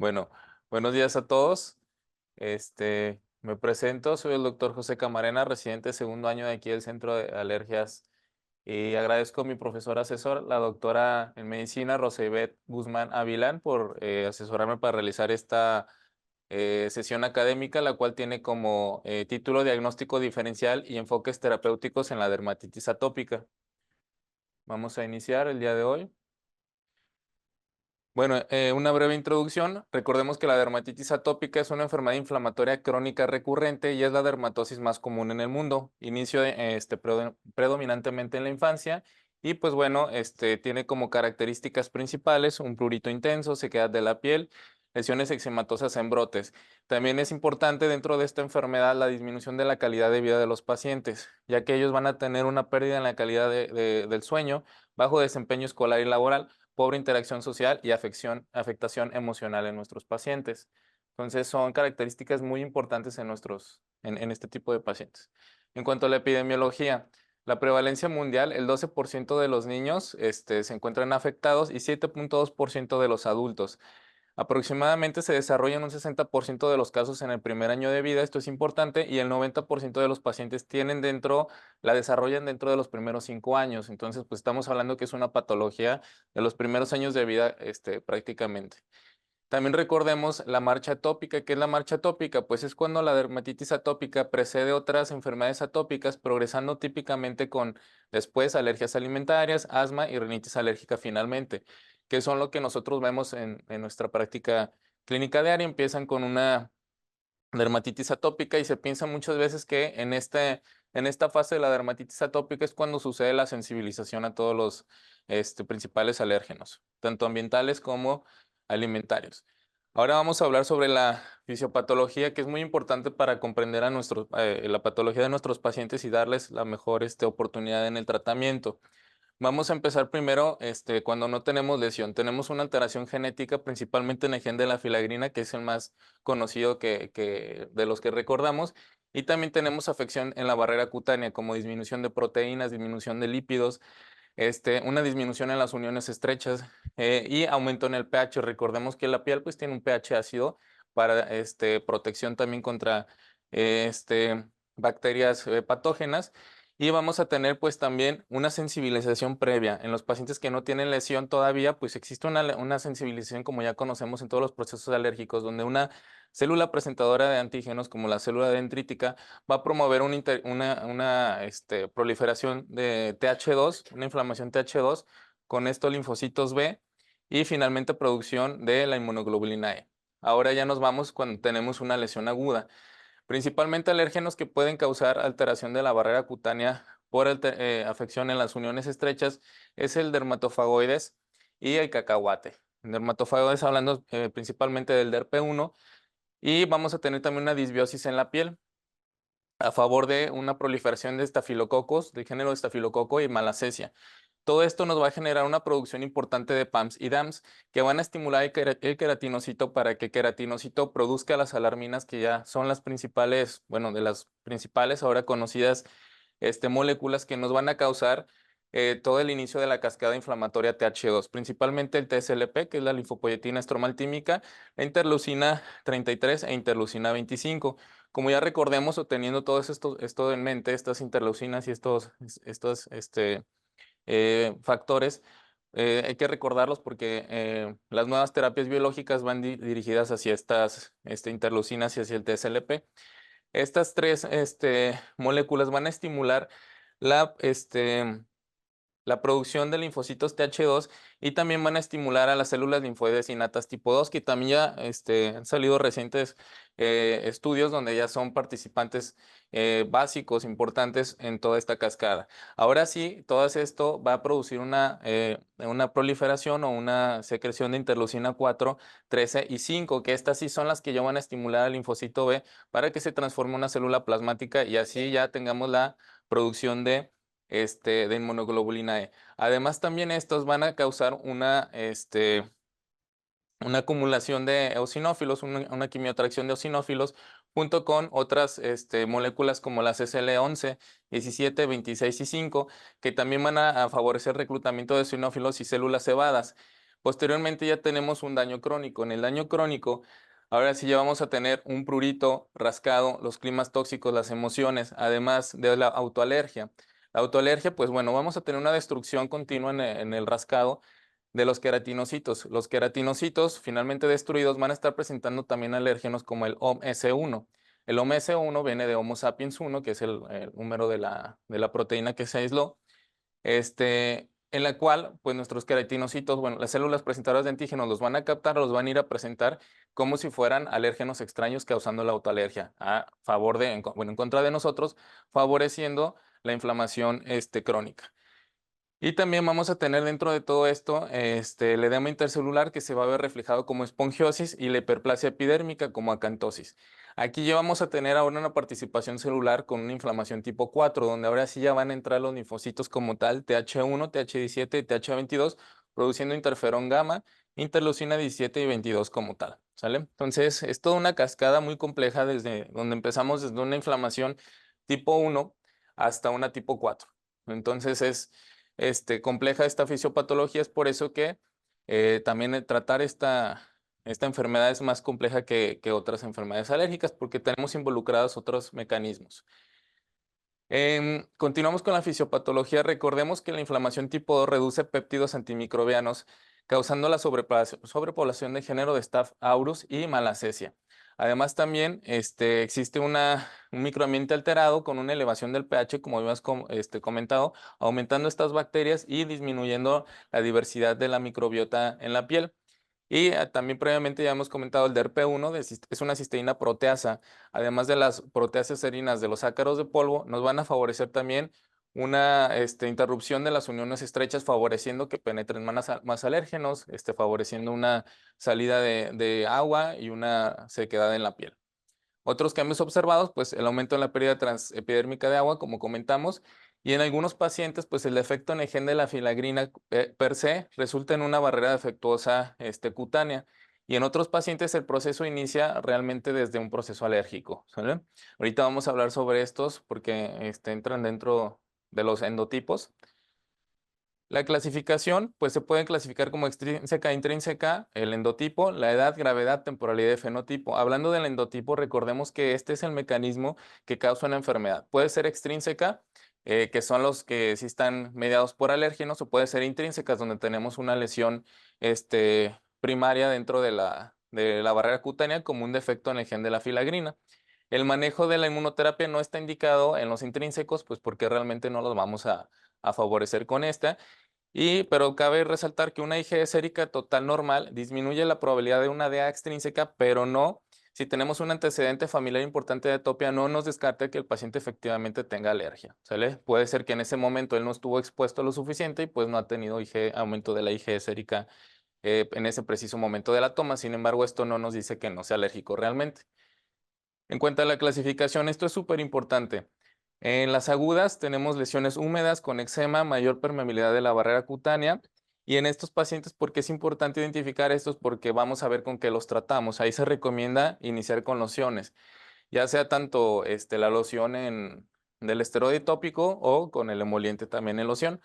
Bueno, buenos días a todos. Me presento, soy el doctor José Camarena, residente de segundo año de aquí del Centro de Alergias, y agradezco a mi profesora asesor, la doctora en medicina, Rosibeth Guzmán Avilán, por asesorarme para realizar esta sesión académica, la cual tiene como título Diagnóstico diferencial y enfoques terapéuticos en la dermatitis atópica. Vamos a iniciar el día de hoy. Bueno, una breve introducción. Recordemos que la dermatitis atópica es una enfermedad inflamatoria crónica recurrente y es la dermatosis más común en el mundo. Inicio predominantemente en la infancia y pues bueno, tiene como características principales un prurito intenso, sequedad de la piel, lesiones eczematosas en brotes. También es importante dentro de esta enfermedad la disminución de la calidad de vida de los pacientes, ya que ellos van a tener una pérdida en la calidad del sueño, bajo desempeño escolar y laboral, pobre interacción social y afectación emocional en nuestros pacientes. Entonces, son características muy importantes en este tipo de pacientes. En cuanto a la epidemiología, la prevalencia mundial, el 12% de los niños se encuentran afectados y 7.2% de los adultos. Aproximadamente se desarrollan un 60% de los casos en el primer año de vida, esto es importante, y el 90% de los pacientes la desarrollan dentro de los primeros 5 años. Entonces, pues estamos hablando que es una patología de los primeros años de vida, prácticamente. También recordemos la marcha atópica. ¿Qué es la marcha atópica? Pues es cuando la dermatitis atópica precede otras enfermedades atópicas, progresando típicamente con después alergias alimentarias, asma y rinitis alérgica finalmente, que son lo que nosotros vemos en nuestra práctica clínica diaria. Empiezan con una dermatitis atópica y se piensa muchas veces que en esta fase de la dermatitis atópica es cuando sucede la sensibilización a todos los principales alérgenos, tanto ambientales como alimentarios. Ahora vamos a hablar sobre la fisiopatología, que es muy importante para comprender la patología de nuestros pacientes y darles la mejor oportunidad en el tratamiento. Vamos a empezar primero, cuando no tenemos lesión. Tenemos una alteración genética, principalmente en el gen de la filagrina, que es el más conocido de los que recordamos. Y también tenemos afección en la barrera cutánea, como disminución de proteínas, disminución de lípidos, una disminución en las uniones estrechas y aumento en el pH. Recordemos que la piel pues tiene un pH ácido para protección también contra bacterias patógenas. Y vamos a tener pues también una sensibilización previa. En los pacientes que no tienen lesión todavía, pues existe una sensibilización como ya conocemos en todos los procesos alérgicos, donde una célula presentadora de antígenos como la célula dendrítica va a promover una proliferación de TH2, una inflamación TH2, con esto linfocitos B y finalmente producción de la inmunoglobulina E. Ahora ya nos vamos cuando tenemos una lesión aguda. Principalmente alérgenos que pueden causar alteración de la barrera cutánea por afección en las uniones estrechas es el dermatofagoides y el cacahuate. El dermatofagoides hablando principalmente del DERP1, y vamos a tener también una disbiosis en la piel a favor de una proliferación de estafilococos, del género estafilococo y malacesia. Todo esto nos va a generar una producción importante de PAMs y DAMs que van a estimular el queratinocito para que el queratinocito produzca las alarminas, que ya son las principales, bueno, de las principales ahora conocidas moléculas que nos van a causar todo el inicio de la cascada inflamatoria TH2, principalmente el TSLP, que es la linfopoyetina estromaltímica, la interleucina 33 e interleucina 25. Como ya recordemos, o teniendo todo esto en mente, estas interleucinas y estos factores, hay que recordarlos porque las nuevas terapias biológicas van dirigidas hacia estas interleucinas y hacia el TSLP. Estas tres moléculas van a estimular la, la producción de linfocitos TH2 y también van a estimular a las células linfoides innatas tipo 2, que también ya han salido recientes estudios donde ya son participantes básicos, importantes en toda esta cascada. Ahora sí, todo esto va a producir una proliferación o una secreción de interleucina 4, 13 y 5, que estas sí son las que ya van a estimular al linfocito B para que se transforme en una célula plasmática y así ya tengamos la producción de inmunoglobulina E. Además, también estos van a causar una acumulación de eosinófilos, una quimiotracción de eosinófilos, junto con otras moléculas como las SL11, 17, 26 y 5, que también van a favorecer el reclutamiento de eosinófilos y células cebadas. Posteriormente ya tenemos un daño crónico. En el daño crónico, ahora sí ya vamos a tener un prurito, rascado, los climas tóxicos, las emociones, además de la autoalergia. La autoalergia, pues bueno, vamos a tener una destrucción continua en el rascado de los queratinocitos. Los queratinocitos finalmente destruidos van a estar presentando también alérgenos como el OMS1. El OMS1 viene de Homo sapiens 1, que es el número de la proteína que se aisló, en la cual pues nuestros queratinocitos, bueno, las células presentadoras de antígenos los van a captar, los van a ir a presentar como si fueran alérgenos extraños causando la autoalergia a favor de, bueno, en contra de nosotros, favoreciendo la inflamación crónica. Y también vamos a tener dentro de todo esto el edema intercelular que se va a ver reflejado como espongiosis y la hiperplasia epidérmica como acantosis. Aquí ya vamos a tener ahora una participación celular con una inflamación tipo 4, donde ahora sí ya van a entrar los linfocitos como tal, TH1, TH17 y TH22, produciendo interferón gamma, interleucina 17 y 22 como tal, ¿sale? Entonces, es toda una cascada muy compleja desde donde empezamos desde una inflamación tipo 1 hasta una tipo 4. Entonces, es compleja esta fisiopatología, es por eso que también tratar esta enfermedad es más compleja que otras enfermedades alérgicas porque tenemos involucrados otros mecanismos. Continuamos con la fisiopatología. Recordemos que la inflamación tipo 2 reduce péptidos antimicrobianos, causando la sobrepoblación de género de Staph aureus y malacesia. Además, también existe un microambiente alterado con una elevación del pH, como habíamos comentado, aumentando estas bacterias y disminuyendo la diversidad de la microbiota en la piel. Y también previamente ya hemos comentado el DERP1, es una cisteína proteasa. Además de las proteasas serinas de los ácaros de polvo, nos van a favorecer también una interrupción de las uniones estrechas, favoreciendo que penetren más alérgenos, favoreciendo una salida de agua y una sequedad en la piel. Otros cambios observados, pues el aumento en la pérdida transepidérmica de agua, como comentamos, y en algunos pacientes, pues el efecto en el gen de la filagrina per se resulta en una barrera defectuosa cutánea. Y en otros pacientes el proceso inicia realmente desde un proceso alérgico, ¿sale? Ahorita vamos a hablar sobre estos porque entran dentro de los endotipos. La clasificación, pues se pueden clasificar como extrínseca e intrínseca, el endotipo, la edad, gravedad, temporalidad y fenotipo. Hablando del endotipo, recordemos que este es el mecanismo que causa una enfermedad. Puede ser extrínseca, que son los que sí están mediados por alérgenos, o puede ser intrínsecas, donde tenemos una lesión primaria dentro de la barrera cutánea, como un defecto en el gen de la filagrina. El manejo de la inmunoterapia no está indicado en los intrínsecos, pues porque realmente no los vamos a favorecer con esta. Pero cabe resaltar que una IgE sérica total normal disminuye la probabilidad de una DA extrínseca, pero no, si tenemos un antecedente familiar importante de atopia, no nos descarta que el paciente efectivamente tenga alergia, ¿sale? Puede ser que en ese momento él no estuvo expuesto lo suficiente y pues no ha tenido aumento de la IgE sérica en ese preciso momento de la toma. Sin embargo, esto no nos dice que no sea alérgico realmente. En cuanto a la clasificación, esto es súper importante. En las agudas tenemos lesiones húmedas con eczema, mayor permeabilidad de la barrera cutánea. Y en estos pacientes, ¿por qué es importante identificar estos? Porque vamos a ver con qué los tratamos. Ahí se recomienda iniciar con lociones, ya sea tanto la loción del esteroide tópico o con el emoliente también en loción.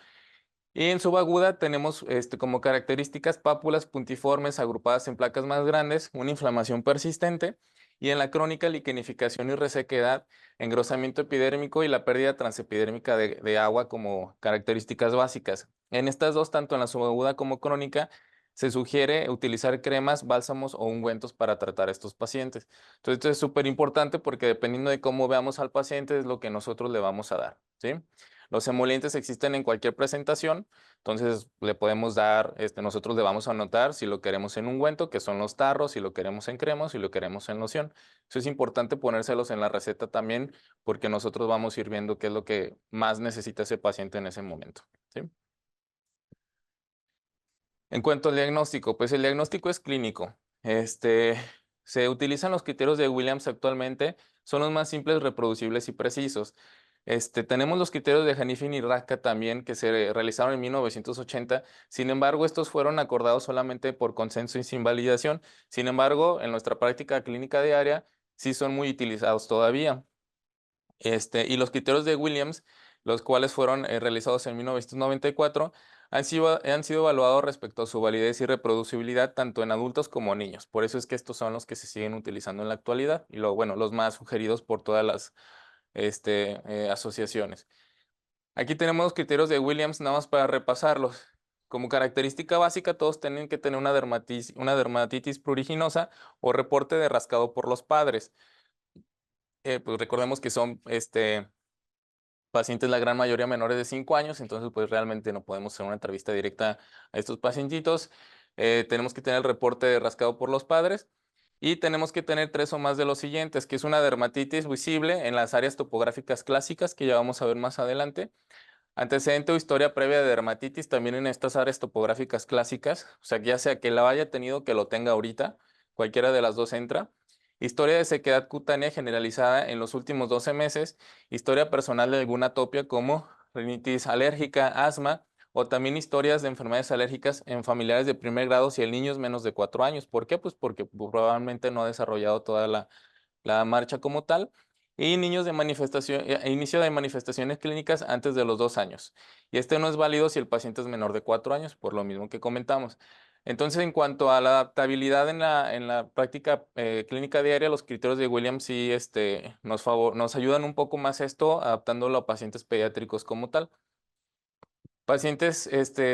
Y en subaguda tenemos como características pápulas puntiformes agrupadas en placas más grandes, una inflamación persistente, y en la crónica liquenificación y resequedad, engrosamiento epidérmico y la pérdida transepidérmica de agua como características básicas. En estas dos, tanto en la subaguda como crónica, se sugiere utilizar cremas, bálsamos o ungüentos para tratar a estos pacientes. Entonces, esto es súper importante porque dependiendo de cómo veamos al paciente es lo que nosotros le vamos a dar, ¿sí? Los emolientes existen en cualquier presentación, entonces le podemos dar, nosotros le vamos a anotar si lo queremos en ungüento, que son los tarros, si lo queremos en crema, si lo queremos en loción. Eso es importante ponérselos en la receta también, porque nosotros vamos a ir viendo qué es lo que más necesita ese paciente en ese momento, ¿sí? En cuanto al diagnóstico, pues el diagnóstico es clínico. Se utilizan los criterios de Williams actualmente, son los más simples, reproducibles y precisos. Tenemos los criterios de Hanifin y Raka también que se realizaron en 1980. Sin embargo, estos fueron acordados solamente por consenso y sin validación. Sin embargo, en nuestra práctica clínica diaria sí son muy utilizados todavía. Y los criterios de Williams, los cuales fueron realizados en 1994, han sido evaluados respecto a su validez y reproducibilidad tanto en adultos como niños. Por eso es que estos son los que se siguen utilizando en la actualidad y bueno, los más sugeridos por todas las asociaciones. Aquí tenemos los criterios de Williams, nada más para repasarlos. Como característica básica, todos tienen que tener una dermatitis pruriginosa o reporte de rascado por los padres. Pues recordemos que son pacientes, la gran mayoría menores de 5 años, entonces pues realmente no podemos hacer una entrevista directa a estos pacientitos. Tenemos que tener el reporte de rascado por los padres y tenemos que tener 3 o más de los siguientes, que es una dermatitis visible en las áreas topográficas clásicas, que ya vamos a ver más adelante. Antecedente o historia previa de dermatitis también en estas áreas topográficas clásicas, o sea, ya sea que la haya tenido, que lo tenga ahorita, cualquiera de las dos entra. Historia de sequedad cutánea generalizada en los últimos 12 meses, historia personal de alguna atopia como rinitis alérgica, asma, o también historias de enfermedades alérgicas en familiares de primer grado si el niño es menos de 4 años. ¿Por qué? Pues porque probablemente no ha desarrollado toda la marcha como tal. Y niños de manifestación, inicio de manifestaciones clínicas antes de los 2 años. Y este no es válido si el paciente es menor de 4 años, por lo mismo que comentamos. Entonces, en cuanto a la adaptabilidad en la práctica clínica diaria, los criterios de Williams sí nos ayudan un poco más esto, adaptándolo a pacientes pediátricos como tal. Pacientes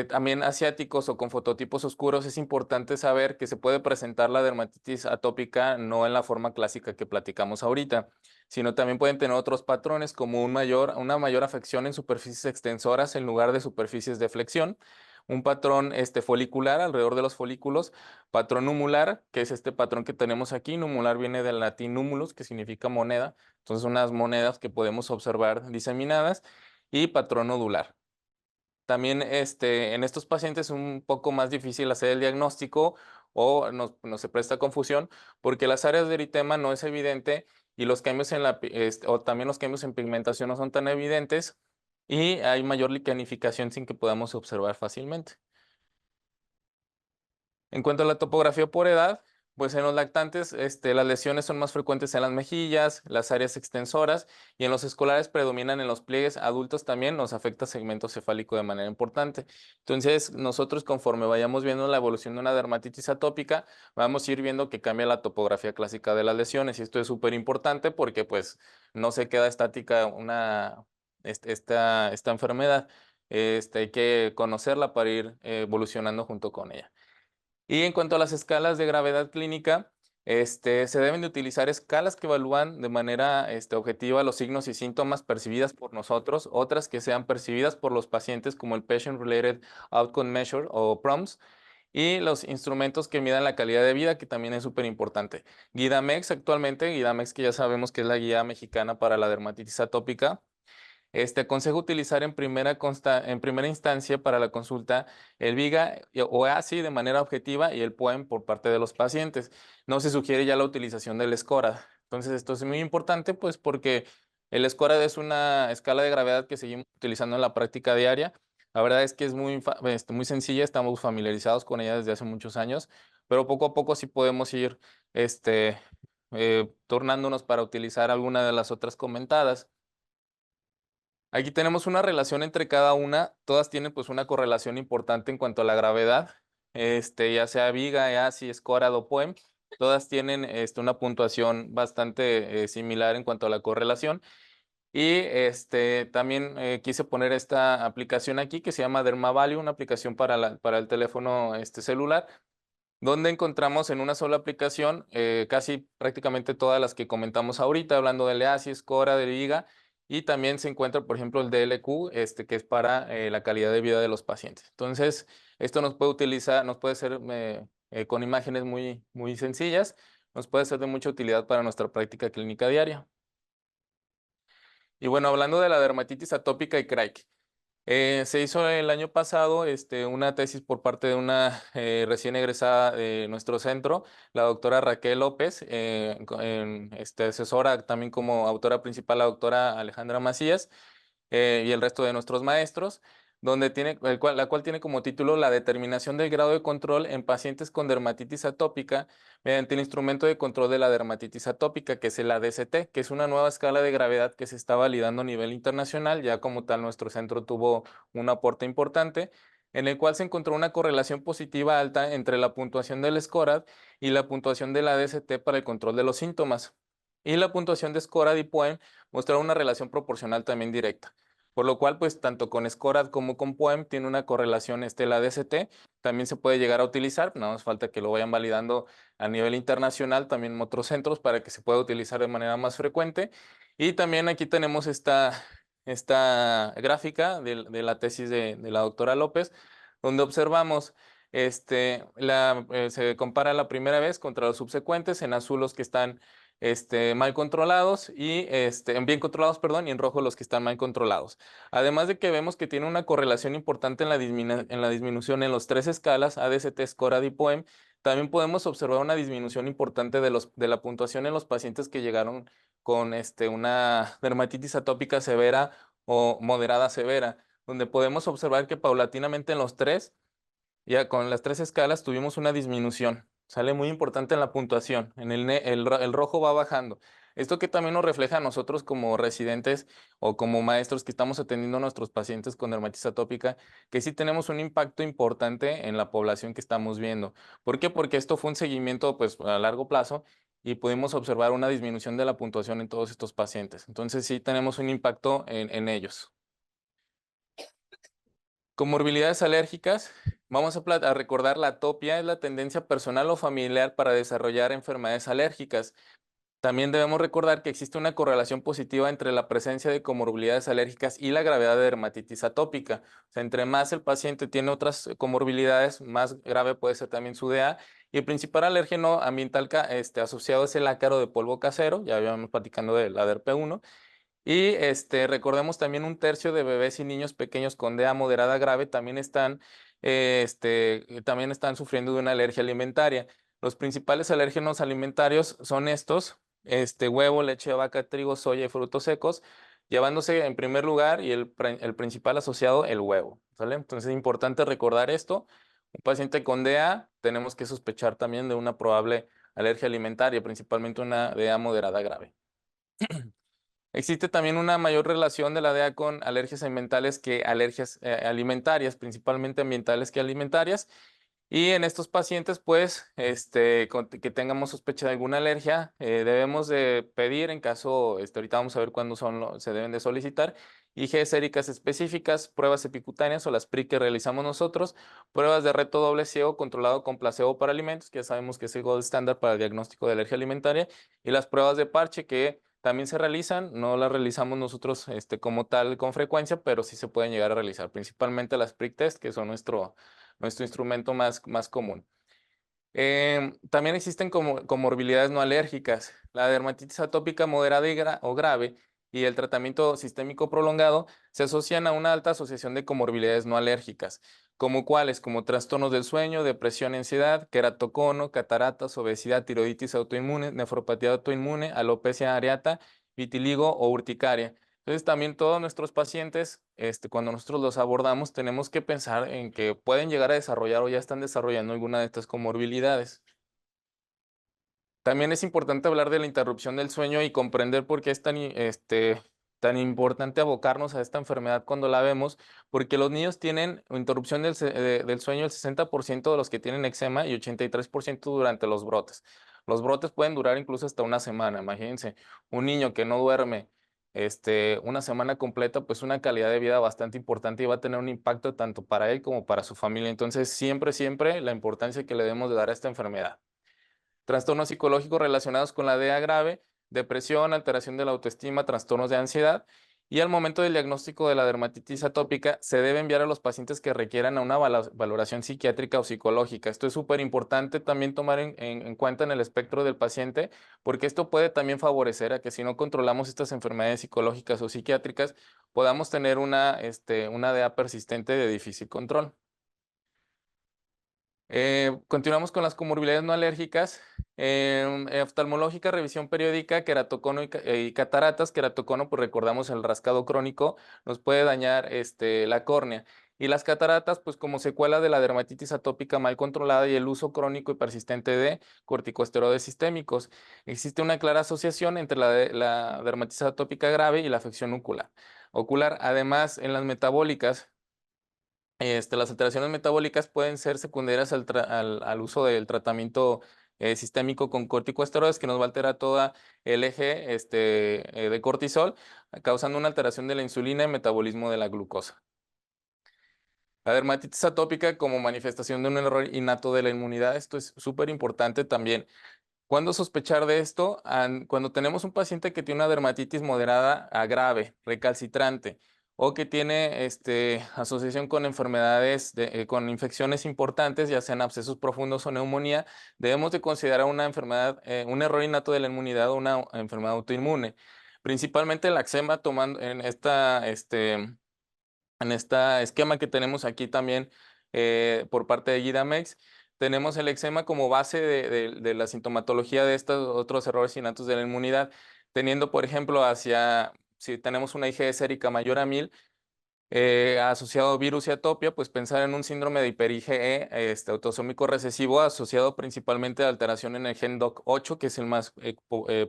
también asiáticos o con fototipos oscuros, es importante saber que se puede presentar la dermatitis atópica no en la forma clásica que platicamos ahorita, sino también pueden tener otros patrones como una mayor afección en superficies extensoras en lugar de superficies de flexión, un patrón folicular alrededor de los folículos, patrón numular, que es este patrón que tenemos aquí. Numular viene del latín numulus, que significa moneda, entonces unas monedas que podemos observar diseminadas, y patrón nodular. También en estos pacientes es un poco más difícil hacer el diagnóstico o no se presta confusión porque las áreas de eritema no es evidente y los cambios o también los cambios en pigmentación no son tan evidentes y hay mayor liquenificación sin que podamos observar fácilmente. En cuanto a la topografía por edad, pues en los lactantes las lesiones son más frecuentes en las mejillas, las áreas extensoras y en los escolares predominan en los pliegues. Adultos también nos afecta segmento cefálico de manera importante. Entonces, nosotros conforme vayamos viendo la evolución de una dermatitis atópica, vamos a ir viendo que cambia la topografía clásica de las lesiones y esto es súper importante porque pues no se queda estática esta enfermedad. Hay que conocerla para ir evolucionando junto con ella. Y en cuanto a las escalas de gravedad clínica, se deben de utilizar escalas que evalúan de manera objetiva los signos y síntomas percibidas por nosotros, otras que sean percibidas por los pacientes como el Patient Related Outcome Measure o PROMS, y los instrumentos que midan la calidad de vida, que también es súper importante. Guidamex actualmente, Guidamex que ya sabemos que es la guía mexicana para la dermatitis atópica, aconsejo utilizar en primera instancia para la consulta el VIGA o ASI de manera objetiva y el POEM por parte de los pacientes. No se sugiere ya la utilización del SCORAD. Entonces, esto es muy importante, pues, porque el SCORAD es una escala de gravedad que seguimos utilizando en la práctica diaria. La verdad es que es muy sencilla, estamos familiarizados con ella desde hace muchos años, pero poco a poco sí podemos ir tornándonos para utilizar alguna de las otras comentadas. Aquí tenemos una relación entre cada una, todas tienen pues una correlación importante en cuanto a la gravedad, ya sea Viga, EASI, SCORAD o POEM, todas tienen una puntuación bastante similar en cuanto a la correlación. Y también quise poner esta aplicación aquí que se llama Dermavalue, una aplicación para el teléfono celular, donde encontramos en una sola aplicación casi prácticamente todas las que comentamos ahorita, hablando del EASI, SCORAD, de Viga, y también se encuentra, por ejemplo, el DLQ, que es para la calidad de vida de los pacientes. Entonces, esto nos puede ser con imágenes muy sencillas, nos puede ser de mucha utilidad para nuestra práctica clínica diaria. Y bueno, hablando de la dermatitis atópica y Crake. Se hizo el año pasado una tesis por parte de una recién egresada de nuestro centro, la doctora Raquel López, asesora también como autora principal la doctora Alejandra Macías y el resto de nuestros maestros, donde la cual tiene como título la determinación del grado de control en pacientes con dermatitis atópica mediante el instrumento de control de la dermatitis atópica, que es el ADCT, que es una nueva escala de gravedad que se está validando a nivel internacional. Ya como tal, nuestro centro tuvo un aporte importante. en el cual se encontró una correlación positiva alta entre la puntuación del SCORAD y la puntuación de la DST para el control de los síntomas. Y la puntuación de SCORAD y POEM mostraron una relación proporcional también directa. Por lo cual, pues tanto con SCORAD como con POEM tiene una correlación la DST. También se puede llegar a utilizar, nada más falta que lo vayan validando a nivel internacional, también en otros centros, para que se pueda utilizar de manera más frecuente. Y también aquí tenemos esta gráfica de la tesis de la doctora López, donde observamos, se compara la primera vez contra los subsecuentes, en azul los que están mal controlados y bien controlados, perdón, y en rojo los que están mal controlados. Además de que vemos que tiene una correlación importante en la disminución en los tres escalas, ADCT, SCORAD y POEM, también podemos observar una disminución importante de la puntuación en los pacientes que llegaron con una dermatitis atópica severa o moderada severa, donde podemos observar que paulatinamente en los tres, ya con las tres escalas, tuvimos una disminución. Sale muy importante en la puntuación. El rojo va bajando. Esto que también nos refleja a nosotros como residentes o como maestros que estamos atendiendo a nuestros pacientes con dermatitis atópica, que sí tenemos un impacto importante en la población que estamos viendo. ¿Por qué? Porque esto fue un seguimiento pues, a largo plazo y pudimos observar una disminución de la puntuación en todos estos pacientes. Entonces sí tenemos un impacto en ellos. Comorbilidades alérgicas. Vamos a recordar la atopia es la tendencia personal o familiar para desarrollar enfermedades alérgicas. También debemos recordar que existe una correlación positiva entre la presencia de comorbilidades alérgicas y la gravedad de dermatitis atópica. O sea, entre más el paciente tiene otras comorbilidades, más grave puede ser también su DA. Y el principal alérgeno ambiental asociado es el ácaro de polvo casero, ya habíamos platicando de la DERP1. Y recordemos también un tercio de bebés y niños pequeños con DEA moderada grave también están sufriendo de una alergia alimentaria. Los principales alérgenos alimentarios son estos, huevo, leche de vaca, trigo, soya y frutos secos, llevándose en primer lugar y el principal asociado, el huevo, ¿sale? Entonces es importante recordar esto. Un paciente con DEA tenemos que sospechar también de una probable alergia alimentaria, principalmente una DEA moderada grave. Existe también una mayor relación de la DEA con alergias ambientales que alergias alimentarias, principalmente ambientales que alimentarias. Y en estos pacientes, pues, que tengamos sospecha de alguna alergia, debemos de pedir, en caso, ahorita vamos a ver cuándo se deben de solicitar, IgE séricas específicas, pruebas epicutáneas o las PRI que realizamos nosotros, pruebas de reto doble ciego controlado con placebo para alimentos, que ya sabemos que es el gold estándar para el diagnóstico de alergia alimentaria, y las pruebas de parche que también se realizan, no las realizamos nosotros como tal con frecuencia, pero sí se pueden llegar a realizar, principalmente las prick test, que son nuestro instrumento más común. También existen comorbilidades no alérgicas. La dermatitis atópica moderada o grave y el tratamiento sistémico prolongado se asocian a una alta asociación de comorbilidades no alérgicas, como cuáles, como trastornos del sueño, depresión, ansiedad, queratocono, cataratas, obesidad, tiroiditis autoinmune, nefropatía autoinmune, alopecia areata, vitiligo o urticaria. Entonces, también todos nuestros pacientes, cuando nosotros los abordamos, tenemos que pensar en que pueden llegar a desarrollar o ya están desarrollando alguna de estas comorbilidades. También es importante hablar de la interrupción del sueño y comprender por qué es tan importante abocarnos a esta enfermedad cuando la vemos, porque los niños tienen interrupción del sueño el 60% de los que tienen eczema y 83% durante los brotes. Los brotes pueden durar incluso hasta una semana. Imagínense, un niño que no duerme una semana completa, pues una calidad de vida bastante importante y va a tener un impacto tanto para él como para su familia. Entonces, siempre la importancia que le debemos de dar a esta enfermedad. Trastornos psicológicos relacionados con la DEA grave, depresión, alteración de la autoestima, trastornos de ansiedad. Y al momento del diagnóstico de la dermatitis atópica, se debe enviar a los pacientes que requieran a una valoración psiquiátrica o psicológica. Esto es súper importante también tomar en cuenta en el espectro del paciente, porque esto puede también favorecer a que si no controlamos estas enfermedades psicológicas o psiquiátricas, podamos tener una DEA persistente de difícil control. Continuamos con las comorbilidades no alérgicas. Oftalmológica, revisión periódica, queratocono y cataratas. Queratocono, pues recordamos el rascado crónico, nos puede dañar la córnea. Y las cataratas, pues como secuela de la dermatitis atópica mal controlada y el uso crónico y persistente de corticosteroides sistémicos. Existe una clara asociación entre la dermatitis atópica grave y la afección ocular. Además, en las metabólicas, Las alteraciones metabólicas pueden ser secundarias al uso del tratamiento sistémico con corticosteroides, que nos va a alterar toda el eje de cortisol, causando una alteración de la insulina y metabolismo de la glucosa. La dermatitis atópica como manifestación de un error innato de la inmunidad, esto es súper importante también. ¿Cuándo sospechar de esto? Cuando tenemos un paciente que tiene una dermatitis moderada a grave, recalcitrante, o que tiene asociación con enfermedades, con infecciones importantes, ya sean abscesos profundos o neumonía, debemos de considerar una enfermedad, un error innato de la inmunidad o una enfermedad autoinmune. Principalmente el eczema, tomando en este esquema que tenemos aquí también por parte de Gidamex, tenemos el eczema como base de la sintomatología de estos otros errores innatos de la inmunidad, teniendo, por ejemplo, si tenemos una IgE sérica mayor a 1000, asociado a virus y atopia, pues pensar en un síndrome de hiper-IgE autosómico recesivo asociado principalmente a alteración en el gen DOC8, que es el más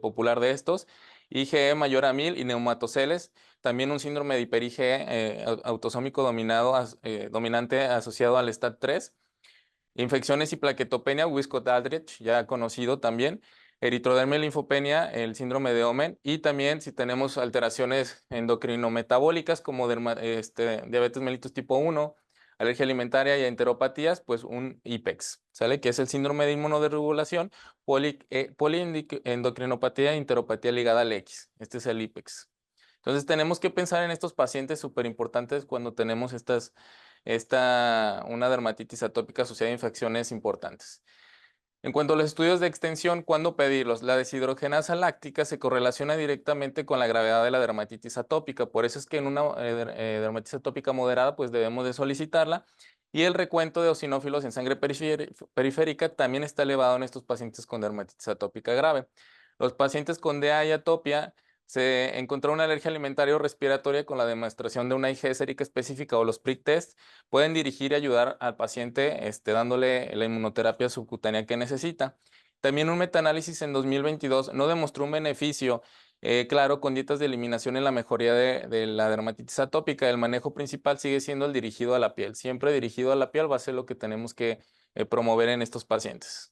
popular de estos, IgE mayor a 1000 y neumatoceles, también un síndrome de hiper-IgE autosómico dominante asociado al STAT3. Infecciones y plaquetopenia, Wiskott-Aldrich, ya conocido también. Eritrodermia y linfopenia, el síndrome de Omenn. Y también si tenemos alteraciones endocrinometabólicas como diabetes mellitus tipo 1, alergia alimentaria y enteropatías, pues un IPEX, ¿sale? Que es el síndrome de inmunoderegulación, poliendocrinopatía e enteropatía ligada al X. Este es el IPEX. Entonces tenemos que pensar en estos pacientes súper importantes cuando tenemos una dermatitis atópica asociada a infecciones importantes. En cuanto a los estudios de extensión, ¿cuándo pedirlos? La deshidrogenasa láctica se correlaciona directamente con la gravedad de la dermatitis atópica. Por eso es que en una dermatitis atópica moderada, pues debemos de solicitarla. Y el recuento de eosinófilos en sangre periférica también está elevado en estos pacientes con dermatitis atópica grave. Los pacientes con DA y atopia se encontró una alergia alimentaria o respiratoria con la demostración de una IgE sérica específica o los prick test pueden dirigir y ayudar al paciente dándole la inmunoterapia subcutánea que necesita. También un metaanálisis en 2022 no demostró un beneficio claro con dietas de eliminación en la mejoría de la dermatitis atópica. El manejo principal sigue siendo el dirigido a la piel. Siempre dirigido a la piel va a ser lo que tenemos que promover en estos pacientes.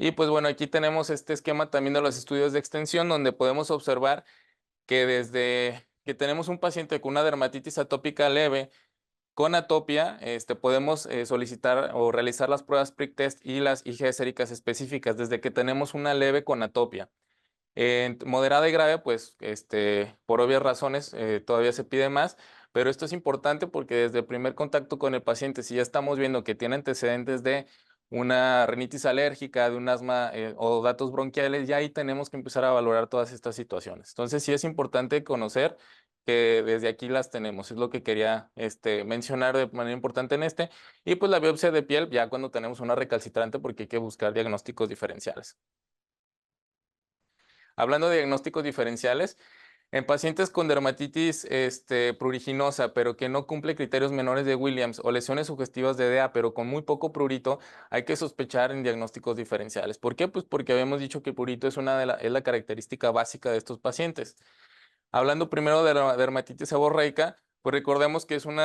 Y pues bueno, aquí tenemos este esquema también de los estudios de extensión donde podemos observar que desde que tenemos un paciente con una dermatitis atópica leve, con atopia, podemos solicitar o realizar las pruebas prick test y las IgE séricas específicas desde que tenemos una leve con atopia. En moderada y grave, pues, por obvias razones, todavía se pide más, pero esto es importante porque desde el primer contacto con el paciente, si ya estamos viendo que tiene antecedentes de una rinitis alérgica, de un asma o datos bronquiales, ya ahí tenemos que empezar a valorar todas estas situaciones. Entonces, sí es importante conocer que desde aquí las tenemos. Es lo que quería mencionar de manera importante en este. Y pues la biopsia de piel, ya cuando tenemos una recalcitrante, porque hay que buscar diagnósticos diferenciales. Hablando de diagnósticos diferenciales, en pacientes con dermatitis pruriginosa, pero que no cumple criterios menores de Williams o lesiones sugestivas de DEA, pero con muy poco prurito, hay que sospechar en diagnósticos diferenciales. ¿Por qué? Pues porque habíamos dicho que prurito es la característica básica de estos pacientes. Hablando primero de la dermatitis seborreica, pues recordemos que son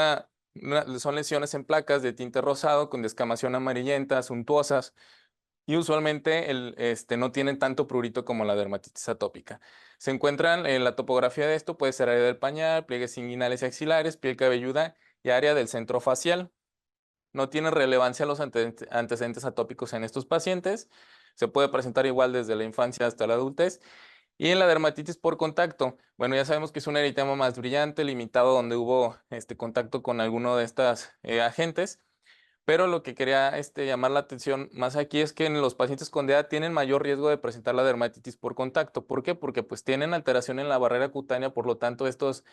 lesiones en placas de tinte rosado con descamación amarillenta, suntuosas, y usualmente no tienen tanto prurito como la dermatitis atópica. Se encuentran en la topografía de esto, puede ser área del pañal, pliegues inguinales y axilares, piel cabelluda y área del centro facial. No tienen relevancia los antecedentes atópicos en estos pacientes. Se puede presentar igual desde la infancia hasta la adultez. Y en la dermatitis por contacto, bueno, ya sabemos que es un eritema más brillante, limitado donde hubo contacto con alguno de estos agentes. Pero lo que quería llamar la atención más aquí es que en los pacientes con DEA tienen mayor riesgo de presentar la dermatitis por contacto. ¿Por qué? Porque pues tienen alteración en la barrera cutánea, por lo tanto estos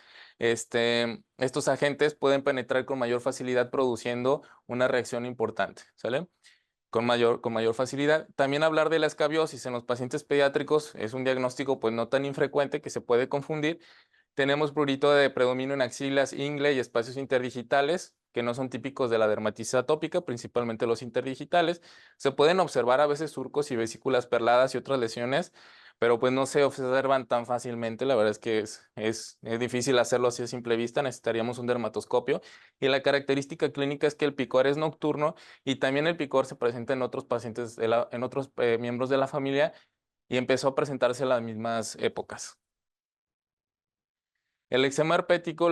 agentes pueden penetrar con mayor facilidad produciendo una reacción importante, ¿sale? Con mayor facilidad. También hablar de la escabiosis en los pacientes pediátricos es un diagnóstico pues no tan infrecuente que se puede confundir. Tenemos prurito de predominio en axilas, ingle y espacios interdigitales, que no son típicos de la dermatitis atópica, principalmente los interdigitales. Se pueden observar a veces surcos y vesículas perladas y otras lesiones, pero pues no se observan tan fácilmente. La verdad es que es difícil hacerlo así a simple vista, necesitaríamos un dermatoscopio. Y la característica clínica es que el picor es nocturno y también el picor se presenta en otros pacientes, en otros miembros de la familia y empezó a presentarse en las mismas épocas. El eczema herpético,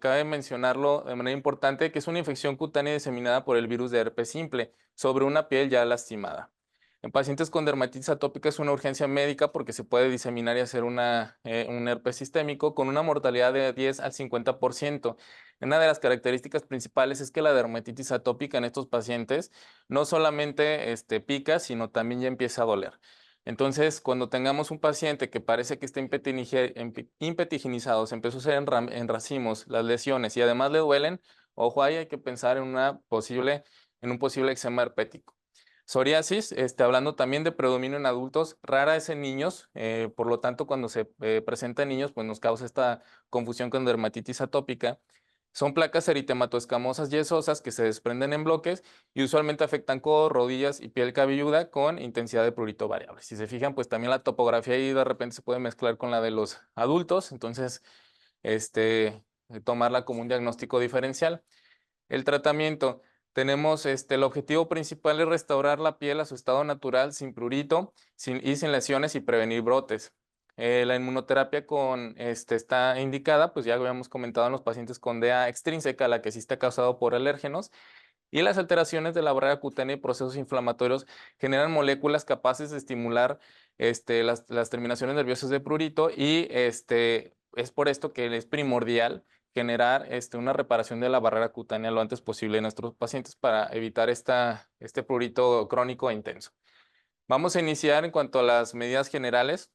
cabe mencionarlo de manera importante, que es una infección cutánea diseminada por el virus de herpes simple sobre una piel ya lastimada. En pacientes con dermatitis atópica es una urgencia médica porque se puede diseminar y hacer un herpes sistémico con una mortalidad de 10 al 50%. Una de las características principales es que la dermatitis atópica en estos pacientes no solamente pica, sino también ya empieza a doler. Entonces, cuando tengamos un paciente que parece que está impetiginizado, se empezó a hacer en racimos las lesiones y además le duelen, ojo, ahí hay que pensar en un posible eczema herpético. Psoriasis, hablando también de predominio en adultos, rara es en niños, por lo tanto, cuando se presenta en niños, pues nos causa esta confusión con dermatitis atópica. Son placas eritematoescamosas yesosas que se desprenden en bloques y usualmente afectan codo, rodillas y piel cabelluda con intensidad de prurito variable. Si se fijan, pues también la topografía ahí de repente se puede mezclar con la de los adultos, entonces tomarla como un diagnóstico diferencial. El tratamiento, tenemos el objetivo principal es restaurar la piel a su estado natural sin prurito y sin lesiones y prevenir brotes. La inmunoterapia está indicada, pues ya habíamos comentado en los pacientes con DEA extrínseca, la que sí está causado por alérgenos, y las alteraciones de la barrera cutánea y procesos inflamatorios generan moléculas capaces de estimular las terminaciones nerviosas de prurito y es por esto que es primordial generar una reparación de la barrera cutánea lo antes posible en nuestros pacientes para evitar este prurito crónico e intenso. Vamos a iniciar en cuanto a las medidas generales.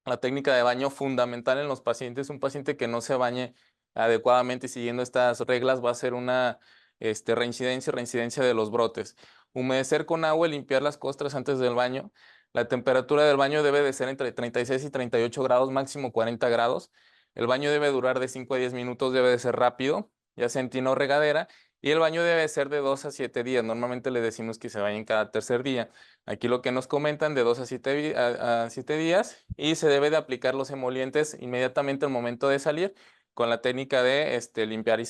La técnica de baño fundamental en los pacientes, un paciente que no se bañe adecuadamente siguiendo estas reglas va a ser una reincidencia de los brotes. Humedecer con agua y limpiar las costras antes del baño. La temperatura del baño debe de ser entre 36 y 38 grados, máximo 40 grados. El baño debe durar de 5 a 10 minutos, debe de ser rápido, ya sea en tina o regadera. Y el baño debe ser de 2 a 7 días. Normalmente le decimos que se bañen cada tercer día. Aquí lo que nos comentan de 2 a 7 días y se debe de aplicar los emolientes inmediatamente al momento de salir con la técnica de limpiar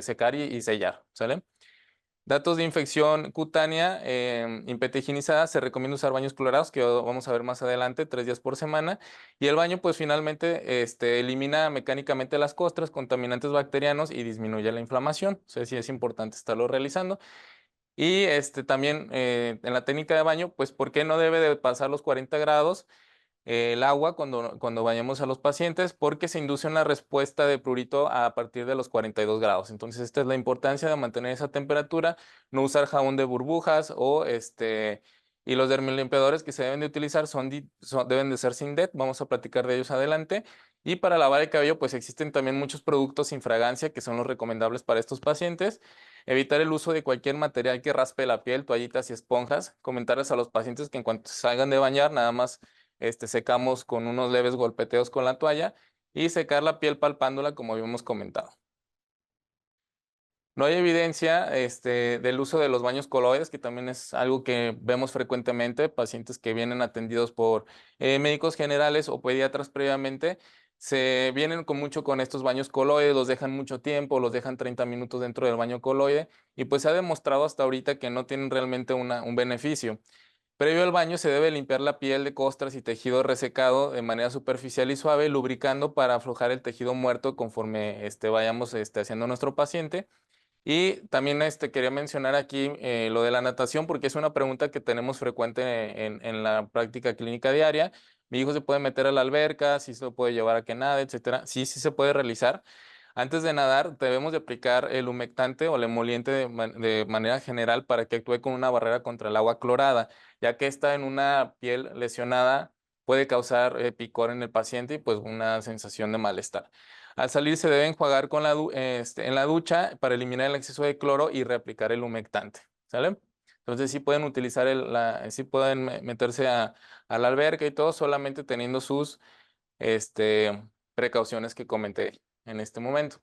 secar y sellar, ¿sale? Datos de infección cutánea impetiginizada, se recomienda usar baños clorados, que vamos a ver más adelante, 3 días por semana. Y el baño, pues finalmente, elimina mecánicamente las costras, contaminantes bacterianos y disminuye la inflamación. O sea, sí es importante estarlo realizando. Y también en la técnica de baño, pues, ¿por qué no debe de pasar los 40 grados el agua cuando bañamos a los pacientes? Porque se induce una respuesta de prurito a partir de los 42 grados. Entonces, esta es la importancia de mantener esa temperatura, no usar jabón de burbujas y los dermolimpiadores que se deben de utilizar deben de ser sin DET. Vamos a platicar de ellos adelante. Y para lavar el cabello, pues existen también muchos productos sin fragancia que son los recomendables para estos pacientes. Evitar el uso de cualquier material que raspe la piel, toallitas y esponjas. Comentarles a los pacientes que en cuanto salgan de bañar, nada más secamos con unos leves golpeteos con la toalla y secar la piel palpándola como habíamos comentado. No hay evidencia del uso de los baños coloides, que también es algo que vemos frecuentemente, pacientes que vienen atendidos por médicos generales o pediatras previamente, se vienen con estos baños coloides, los dejan mucho tiempo, los dejan 30 minutos dentro del baño coloide y pues se ha demostrado hasta ahorita que no tienen realmente un beneficio. Previo al baño se debe limpiar la piel de costras y tejido resecado de manera superficial y suave, lubricando para aflojar el tejido muerto conforme vayamos haciendo nuestro paciente. Y también quería mencionar aquí lo de la natación, porque es una pregunta que tenemos frecuente en la práctica clínica diaria. Mi hijo se puede meter a la alberca, si se lo puede llevar a que nade, etcétera. Sí, sí se puede realizar. Antes de nadar, debemos de aplicar el humectante o el emoliente de manera general para que actúe como una barrera contra el agua clorada, ya que esta en una piel lesionada puede causar picor en el paciente y pues una sensación de malestar. Al salir se debe enjuagar en la ducha para eliminar el exceso de cloro y reaplicar el humectante, ¿sale? Entonces sí pueden utilizar sí pueden meterse a la alberca y todo, solamente teniendo sus precauciones que comenté en este momento.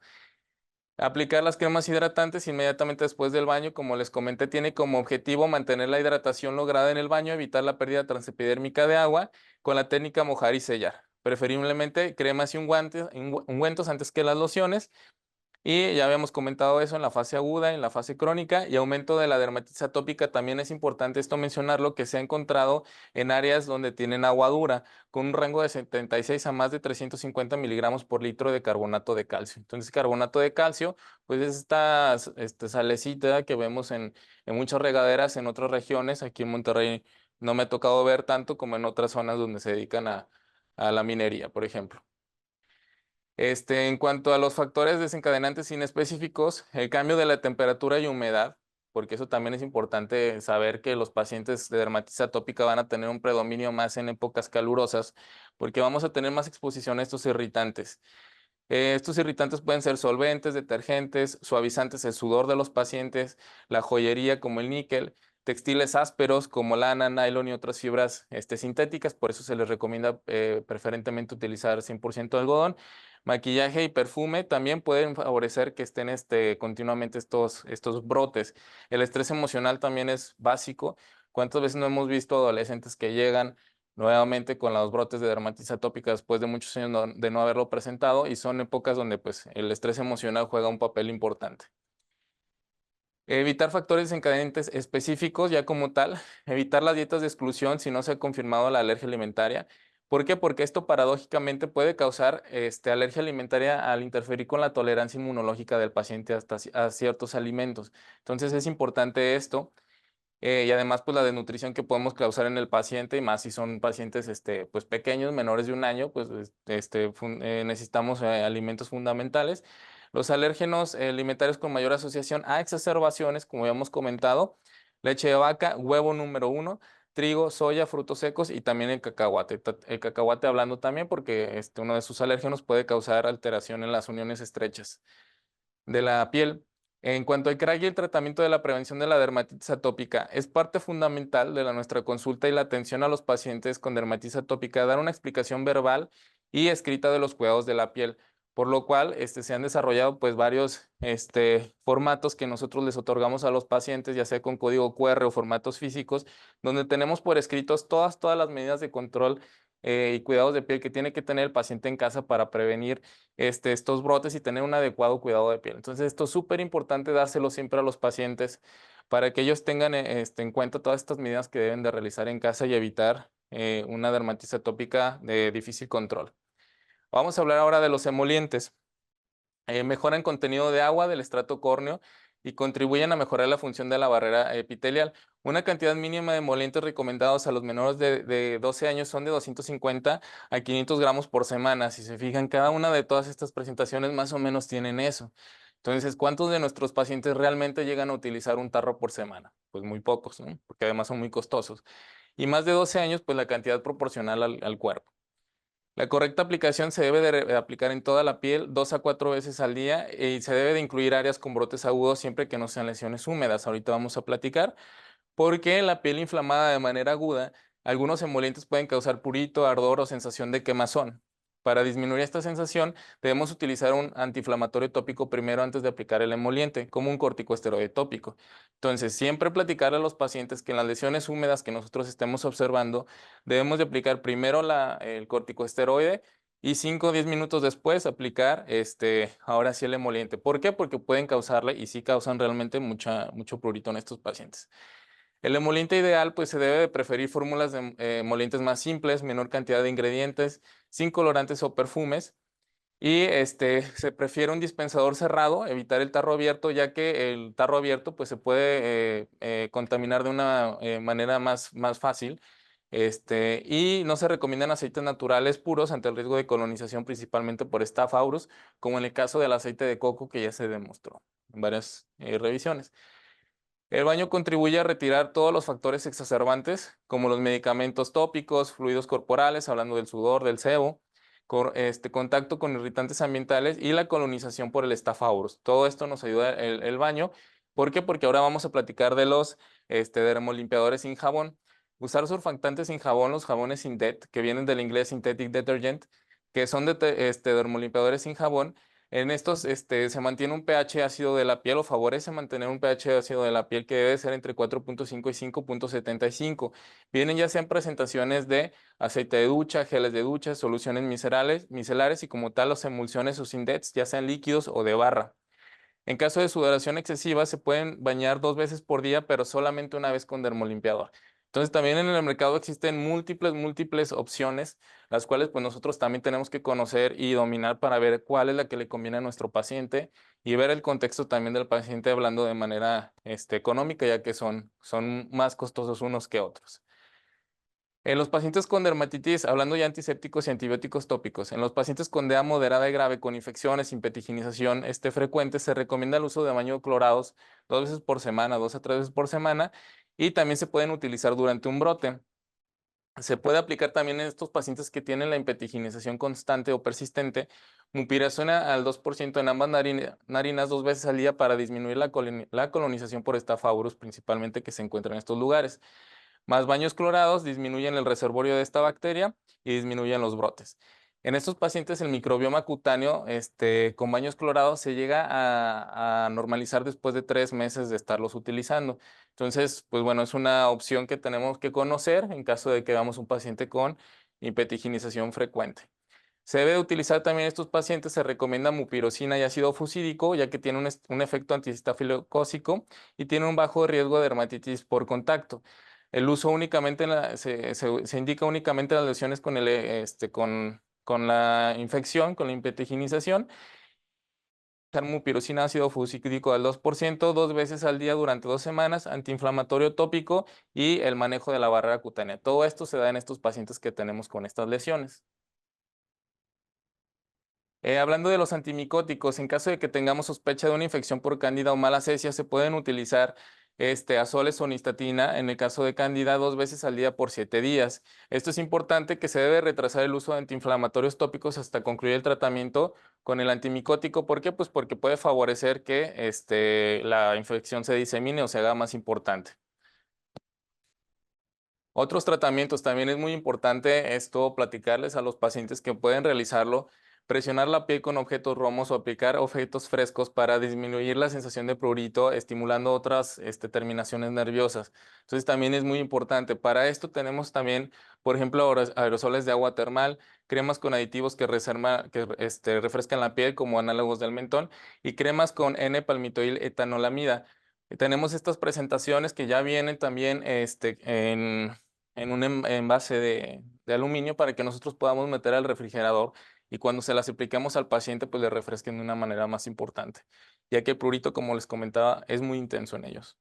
Aplicar las cremas hidratantes inmediatamente después del baño, como les comenté, tiene como objetivo mantener la hidratación lograda en el baño, evitar la pérdida transepidérmica de agua con la técnica mojar y sellar. Preferiblemente cremas y ungüentos antes que las lociones. Y ya habíamos comentado eso en la fase aguda, en la fase crónica y aumento de la dermatitis atópica. También es importante esto mencionarlo, que se ha encontrado en áreas donde tienen agua dura, con un rango de 76 a más de 350 miligramos por litro de carbonato de calcio. Entonces, carbonato de calcio, pues es esta salecita que vemos en muchas regaderas en otras regiones. Aquí en Monterrey no me ha tocado ver tanto como en otras zonas donde se dedican a la minería, por ejemplo. En cuanto a los factores desencadenantes inespecíficos, el cambio de la temperatura y humedad, porque eso también es importante saber que los pacientes de dermatitis atópica van a tener un predominio más en épocas calurosas, porque vamos a tener más exposición a estos irritantes. Estos irritantes pueden ser solventes, detergentes, suavizantes el sudor de los pacientes, la joyería como el níquel, textiles ásperos como lana, nylon y otras fibras sintéticas, por eso se les recomienda preferentemente utilizar 100% algodón. Maquillaje y perfume también pueden favorecer que estén continuamente estos brotes. El estrés emocional también es básico. ¿Cuántas veces no hemos visto adolescentes que llegan nuevamente con los brotes de dermatitis atópica después de muchos años de no haberlo presentado, y son épocas donde pues el estrés emocional juega un papel importante? Evitar factores desencadenantes específicos ya como tal, evitar las dietas de exclusión si no se ha confirmado la alergia alimentaria. ¿Por qué? Porque esto paradójicamente puede causar alergia alimentaria al interferir con la tolerancia inmunológica del paciente a ciertos alimentos. Entonces es importante esto. Y además, pues la desnutrición que podemos causar en el paciente, y más si son pacientes pues pequeños, menores de un año, pues necesitamos alimentos fundamentales. Los alérgenos alimentarios con mayor asociación a exacerbaciones, como habíamos comentado: leche de vaca, huevo número uno, trigo, soya, frutos secos y también el cacahuate. El cacahuate hablando también porque uno de sus alérgenos puede causar alteración en las uniones estrechas de la piel. En cuanto al CRAG y el tratamiento de la prevención de la dermatitis atópica, es parte fundamental de nuestra consulta y la atención a los pacientes con dermatitis atópica, dar una explicación verbal y escrita de los cuidados de la piel, por lo cual se han desarrollado pues varios formatos que nosotros les otorgamos a los pacientes, ya sea con código QR o formatos físicos, donde tenemos por escritos todas las medidas de control y cuidados de piel que tiene que tener el paciente en casa para prevenir estos brotes y tener un adecuado cuidado de piel. Entonces, esto es súper importante dárselo siempre a los pacientes para que ellos tengan en cuenta todas estas medidas que deben de realizar en casa y evitar una dermatitis atópica de difícil control. Vamos a hablar ahora de los emolientes. Mejoran contenido de agua del estrato córneo y contribuyen a mejorar la función de la barrera epitelial. Una cantidad mínima de emolientes recomendados a los menores de 12 años son de 250 a 500 gramos por semana. Si se fijan, cada una de todas estas presentaciones más o menos tienen eso. Entonces, ¿cuántos de nuestros pacientes realmente llegan a utilizar un tarro por semana? Pues muy pocos, ¿no? Porque además son muy costosos. Y más de 12 años, pues la cantidad proporcional al cuerpo. La correcta aplicación se debe de aplicar en toda la piel 2 a 4 veces al día, y se debe de incluir áreas con brotes agudos siempre que no sean lesiones húmedas. Ahorita vamos a platicar. Porque en la piel inflamada de manera aguda, algunos emolientes pueden causar prurito, ardor o sensación de quemazón. Para disminuir esta sensación, debemos utilizar un antiinflamatorio tópico primero antes de aplicar el emoliente, como un corticosteroide tópico. Entonces, siempre platicarle a los pacientes que en las lesiones húmedas que nosotros estemos observando, debemos de aplicar primero el corticosteroide y 5 o 10 minutos después aplicar ahora sí el emoliente. ¿Por qué? Porque pueden causarle, y sí causan realmente mucho prurito en estos pacientes. El emoliente ideal, pues se debe de preferir fórmulas de emolientes más simples, menor cantidad de ingredientes, sin colorantes o perfumes. Y se prefiere un dispensador cerrado, evitar el tarro abierto, ya que el tarro abierto pues se puede contaminar de una manera más fácil. Y no se recomiendan aceites naturales puros ante el riesgo de colonización, principalmente por Staph aureus, como en el caso del aceite de coco, que ya se demostró en varias revisiones. El baño contribuye a retirar todos los factores exacerbantes, como los medicamentos tópicos, fluidos corporales, hablando del sudor, del sebo, contacto con irritantes ambientales y la colonización por el Staph aureus. Todo esto nos ayuda el baño. ¿Por qué? Porque ahora vamos a platicar de los dermolimpiadores sin jabón. Usar surfactantes sin jabón, los jabones Sindet, que vienen del inglés synthetic detergent, que son dermolimpiadores sin jabón, En estos se mantiene un pH ácido de la piel o favorece mantener un pH ácido de la piel que debe ser entre 4.5 y 5.75. Vienen ya sean presentaciones de aceite de ducha, geles de ducha, soluciones micelares y como tal las emulsiones o sindets, ya sean líquidos o de barra. En caso de sudoración excesiva, se pueden bañar 2 veces por día, pero solamente una vez con dermolimpiador. Entonces, también en el mercado existen múltiples opciones, las cuales pues nosotros también tenemos que conocer y dominar para ver cuál es la que le conviene a nuestro paciente y ver el contexto también del paciente hablando de manera económica, ya que son más costosos unos que otros. En los pacientes con dermatitis, hablando ya antisépticos y antibióticos tópicos, en los pacientes con DEA moderada y grave con infecciones, impetigización frecuente, se recomienda el uso de baños clorados 2 veces por semana, 2 a 3 veces por semana, y también se pueden utilizar durante un brote. Se puede aplicar también en estos pacientes que tienen la impetiginización constante o persistente, mupiracina al 2% en ambas narinas 2 veces al día para disminuir la colonización por Staph aureus, principalmente que se encuentra en estos lugares. Más baños clorados disminuyen el reservorio de esta bacteria y disminuyen los brotes. En estos pacientes el microbioma cutáneo con baños clorados se llega a normalizar después de 3 meses de estarlos utilizando. Entonces, pues bueno, es una opción que tenemos que conocer en caso de que veamos un paciente con hipetiginización frecuente. Se debe de utilizar también en estos pacientes, se recomienda mupirocina y ácido fusídico, ya que tiene un efecto antiestafilocócico y tiene un bajo riesgo de dermatitis por contacto. El uso únicamente se indica únicamente en las lesiones con la infección, con la impetiginización. Mupirocina ácido fusídico al 2%, 2 veces al día durante 2 semanas, antiinflamatorio tópico y el manejo de la barrera cutánea. Todo esto se da en estos pacientes que tenemos con estas lesiones. Hablando de los antimicóticos, en caso de que tengamos sospecha de una infección por cándida o malacesia, se pueden utilizar azoles o nistatina en el caso de cándida 2 veces al día por 7 días. Esto es importante, que se debe retrasar el uso de antiinflamatorios tópicos hasta concluir el tratamiento con el antimicótico. ¿Por qué? Pues porque puede favorecer que la infección se disemine o se haga más importante. Otros tratamientos, también es muy importante esto platicarles a los pacientes que pueden realizarlo, presionar la piel con objetos romos o aplicar objetos frescos para disminuir la sensación de prurito, estimulando otras terminaciones nerviosas. Entonces también es muy importante. Para esto tenemos también, por ejemplo, aerosoles de agua termal, cremas con aditivos que refrescan la piel como análogos del mentol y cremas con N-palmitoil etanolamida. Tenemos estas presentaciones que ya vienen también en un envase de aluminio para que nosotros podamos meter al refrigerador y cuando se las apliquemos al paciente pues le refresquen de una manera más importante, ya que el prurito, como les comentaba, es muy intenso en ellos.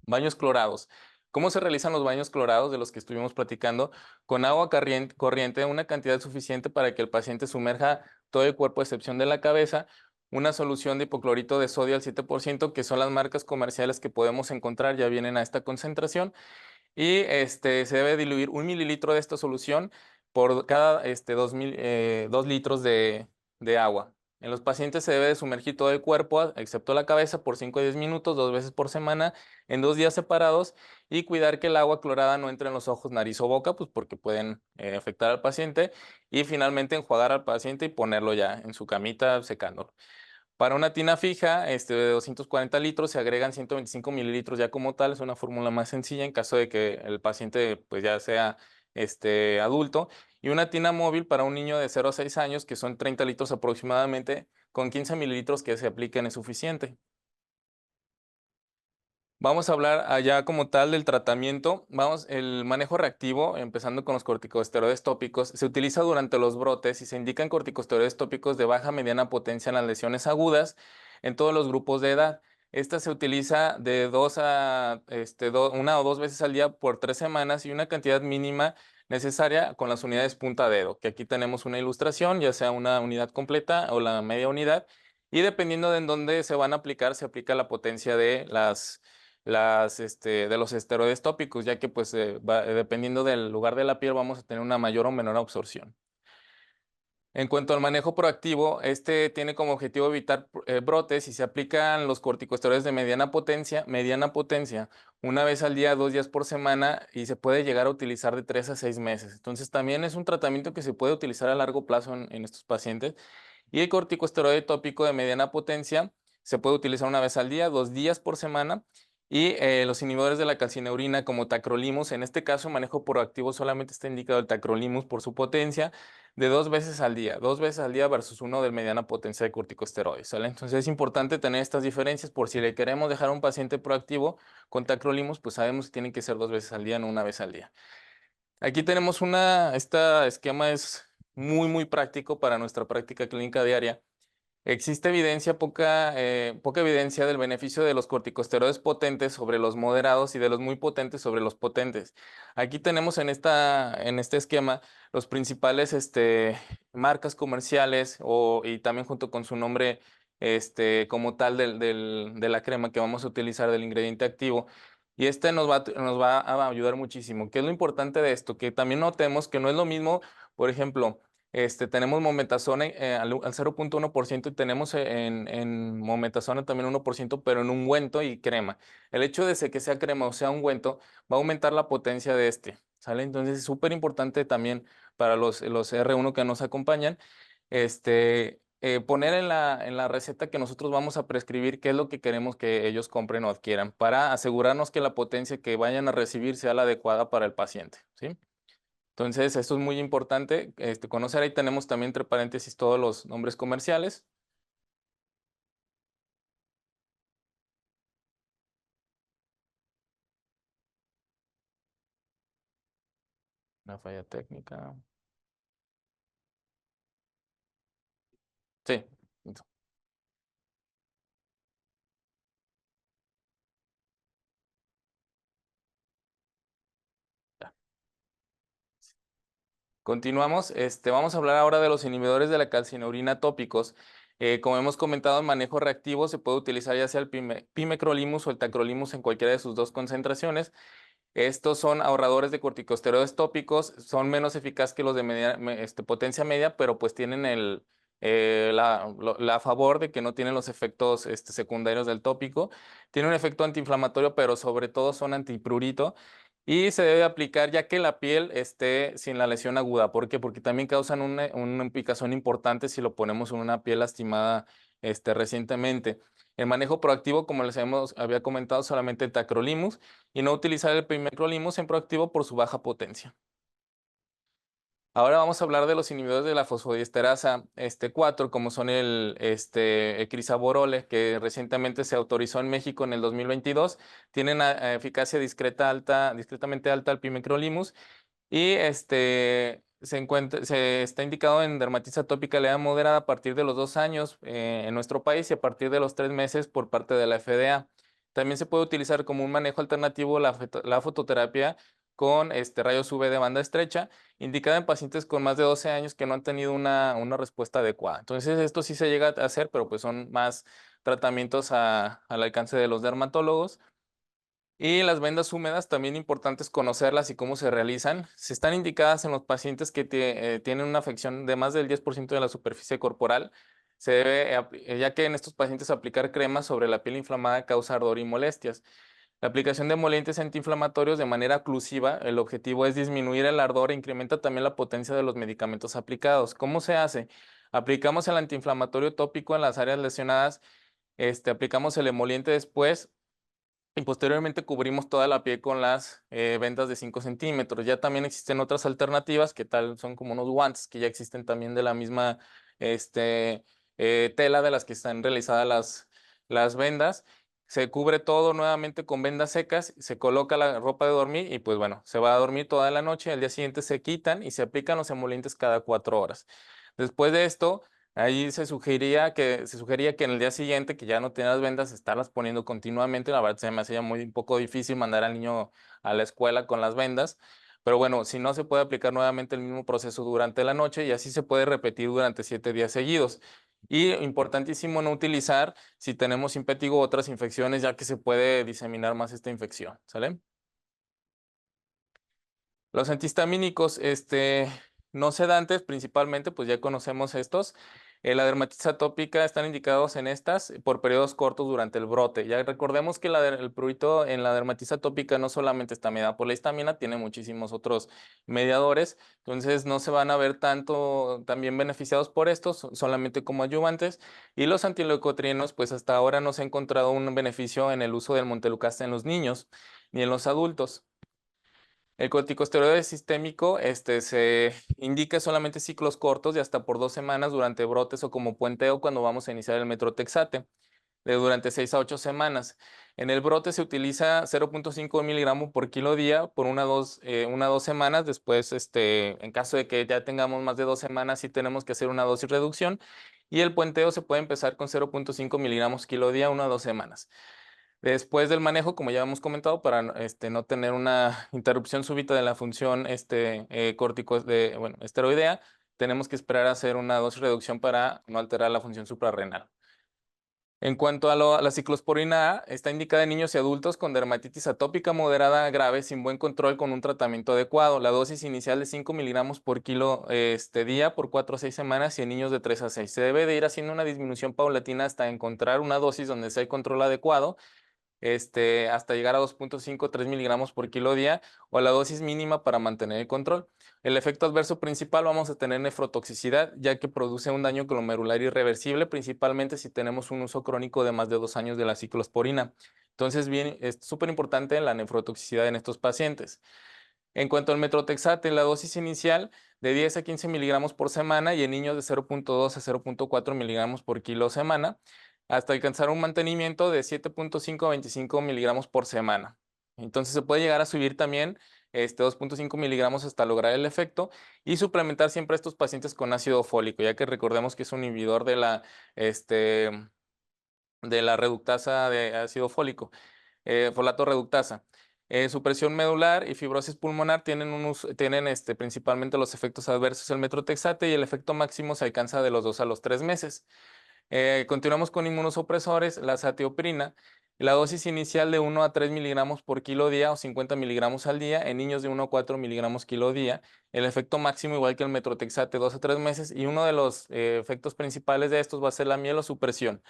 Baños clorados. ¿Cómo se realizan los baños clorados de los que estuvimos platicando? Con agua corriente, una cantidad suficiente para que el paciente sumerja todo el cuerpo a excepción de la cabeza, una solución de hipoclorito de sodio al 7%, que son las marcas comerciales que podemos encontrar, ya vienen a esta concentración, y se debe diluir 1 mililitro de esta solución por cada 2 litros de agua. En los pacientes se debe de sumergir todo el cuerpo, excepto la cabeza, por 5 a 10 minutos, 2 veces por semana, en 2 días separados, y cuidar que el agua clorada no entre en los ojos, nariz o boca, pues porque pueden afectar al paciente, y finalmente enjuagar al paciente y ponerlo ya en su camita secándolo. Para una tina fija de 240 litros se agregan 125 mililitros ya como tal, es una fórmula más sencilla en caso de que el paciente pues ya sea adulto. Y una tina móvil para un niño de 0 a 6 años, que son 30 litros aproximadamente, con 15 mililitros que se apliquen es suficiente. Vamos a hablar allá como tal del tratamiento. El manejo reactivo, empezando con los corticosteroides tópicos, se utiliza durante los brotes y se indican corticosteroides tópicos de baja mediana potencia en las lesiones agudas en todos los grupos de edad. Esta se utiliza de 1 o 2 veces al día por 3 semanas y una cantidad mínima necesaria con las unidades punta dedo, que aquí tenemos una ilustración, ya sea una unidad completa o la media unidad, y dependiendo de en dónde se van a aplicar, se aplica la potencia de de los esteroides tópicos, ya que pues dependiendo del lugar de la piel vamos a tener una mayor o menor absorción. En cuanto al manejo proactivo, tiene como objetivo evitar brotes y se aplican los corticosteroides de mediana potencia, 1 vez al día, 2 días por semana, y se puede llegar a utilizar de 3 a 6 meses. Entonces también es un tratamiento que se puede utilizar a largo plazo en estos pacientes. Y el corticosteroide tópico de mediana potencia se puede utilizar una vez al día, 2 días por semana. Y los inhibidores de la calcineurina como tacrolimus, en este caso manejo proactivo solamente está indicado el tacrolimus por su potencia de 2 veces al día, 2 veces al día versus uno de mediana potencia de corticosteroides, ¿sale? Entonces es importante tener estas diferencias por si le queremos dejar a un paciente proactivo con tacrolimus, pues sabemos que tiene que ser 2 veces al día, no una vez al día. Aquí tenemos este esquema es muy práctico para nuestra práctica clínica diaria. Existe poca evidencia del beneficio de los corticosteroides potentes sobre los moderados y de los muy potentes sobre los potentes. Aquí tenemos en este esquema los principales marcas comerciales y también junto con su nombre como tal de la crema que vamos a utilizar del ingrediente activo. Y nos va a ayudar muchísimo. ¿Qué es lo importante de esto? Que también notemos que no es lo mismo, por ejemplo, tenemos mometasona al 0,1% y tenemos en mometasona también 1%, pero en ungüento y crema. El hecho de que sea crema o sea ungüento va a aumentar la potencia de ¿sale? Entonces es súper importante también para los R1 que nos acompañan, poner en la receta que nosotros vamos a prescribir qué es lo que queremos que ellos compren o adquieran para asegurarnos que la potencia que vayan a recibir sea la adecuada para el paciente, ¿sí? Entonces, esto es muy importante conocer. Ahí tenemos también entre paréntesis todos los nombres comerciales. Una falla técnica. Sí. Ya. Continuamos. Vamos a hablar ahora de los inhibidores de la calcineurina tópicos. Como hemos comentado, en manejo reactivo se puede utilizar ya sea el pimecrolimus o el tacrolimus en cualquiera de sus dos concentraciones. Estos son ahorradores de corticosteroides tópicos, son menos eficaces que los de potencia media, pero pues tienen la favor de que no tienen los efectos secundarios del tópico. Tiene un efecto antiinflamatorio, pero sobre todo son antiprurito. Y se debe aplicar ya que la piel esté sin la lesión aguda. ¿Por qué? Porque también causan una picazón importante si lo ponemos en una piel lastimada recientemente. El manejo proactivo, como había comentado, solamente el tacrolimus y no utilizar el pimecrolimus en proactivo por su baja potencia. Ahora vamos a hablar de los inhibidores de la fosfodiesterasa 4, como son el crisaborole, que recientemente se autorizó en México en el 2022. Tienen eficacia discretamente alta al pimecrolimus y se está indicado en dermatitis atópica leve moderada a partir de los 2 años en nuestro país y a partir de los 3 meses por parte de la FDA. También se puede utilizar como un manejo alternativo la fototerapia con rayos UV de banda estrecha, indicada en pacientes con más de 12 años que no han tenido una respuesta adecuada. Entonces, esto sí se llega a hacer, pero pues son más tratamientos al alcance de los dermatólogos. Y las vendas húmedas, también importantes conocerlas y cómo se realizan. Se están indicadas en los pacientes que tienen una afección de más del 10% de la superficie corporal. Se debe, ya que en estos pacientes aplicar cremas sobre la piel inflamada causa ardor y molestias. La aplicación de emolientes antiinflamatorios de manera oclusiva, el objetivo es disminuir el ardor e incrementa también la potencia de los medicamentos aplicados. ¿Cómo se hace? Aplicamos el antiinflamatorio tópico en las áreas lesionadas, aplicamos el emoliente después y posteriormente cubrimos toda la piel con las vendas de 5 centímetros. Ya también existen otras alternativas que tal son como unos guantes que ya existen también de la misma tela de las que están realizadas las vendas. Se cubre todo nuevamente con vendas secas, se coloca la ropa de dormir y pues bueno, se va a dormir toda la noche. Al día siguiente se quitan y se aplican los emolientes cada 4 horas. Después de esto, ahí se sugería que en el día siguiente, que ya no tenías vendas, estarlas poniendo continuamente. La verdad se me hacía muy un poco difícil mandar al niño a la escuela con las vendas. Pero bueno, si no, se puede aplicar nuevamente el mismo proceso durante la noche y así se puede repetir durante 7 días seguidos. Y importantísimo no utilizar si tenemos impétigo u otras infecciones, ya que se puede diseminar más esta infección, ¿sale? Los antihistamínicos, no sedantes principalmente, pues ya conocemos estos. La dermatitis atópica están indicados en estas por periodos cortos durante el brote. Ya recordemos que el prurito en la dermatitis atópica no solamente está mediada por la histamina, tiene muchísimos otros mediadores, entonces no se van a ver tanto también beneficiados por estos, solamente como ayudantes. Y los antileucotrienos, pues hasta ahora no se ha encontrado un beneficio en el uso del montelukast en los niños ni en los adultos. El corticosteroide sistémico se indica solamente ciclos cortos de hasta por 2 semanas durante brotes o como puenteo cuando vamos a iniciar el metrotexate, de durante 6 a 8 semanas. En el brote se utiliza 0.5 miligramos por kilo día por una a 2 semanas. Después, en caso de que ya tengamos más de 2 semanas, sí tenemos que hacer una dosis reducción. Y el puenteo se puede empezar con 0.5 miligramos kilo día 1 a 2 semanas. Después del manejo, como ya hemos comentado, para no tener una interrupción súbita de la función esteroidea, tenemos que esperar a hacer una dosis reducción para no alterar la función suprarrenal. En cuanto a la ciclosporina A, está indicada en niños y adultos con dermatitis atópica moderada grave sin buen control con un tratamiento adecuado. La dosis inicial de 5 miligramos por kilo día por 4 a 6 semanas y en niños de 3 a 6. Se debe de ir haciendo una disminución paulatina hasta encontrar una dosis donde sea el control adecuado, hasta llegar a 2.5 3 miligramos por kilo día o a la dosis mínima para mantener el control. El efecto adverso principal vamos a tener nefrotoxicidad, ya que produce un daño glomerular irreversible, principalmente si tenemos un uso crónico de más de 2 años de la ciclosporina. Entonces, bien, es súper importante la nefrotoxicidad en estos pacientes. En cuanto al metrotexate, la dosis inicial de 10 a 15 miligramos por semana y en niños de 0.2 a 0.4 miligramos por kilo semana, hasta alcanzar un mantenimiento de 7.5 a 25 miligramos por semana. Entonces se puede llegar a subir también 2.5 miligramos hasta lograr el efecto y suplementar siempre a estos pacientes con ácido fólico, ya que recordemos que es un inhibidor de la reductasa de ácido fólico, folato reductasa. Supresión medular y fibrosis pulmonar tienen principalmente los efectos adversos del metrotexate y el efecto máximo se alcanza de los 2 a los 3 meses. Continuamos con inmunosupresores, la satioprina. La dosis inicial de 1 a 3 miligramos por kilo día o 50 miligramos al día en niños de 1 a 4 miligramos kilo día. El efecto máximo igual que el metrotexate 2 a 3 meses y uno de los efectos principales de estos va a ser la mielosupresión.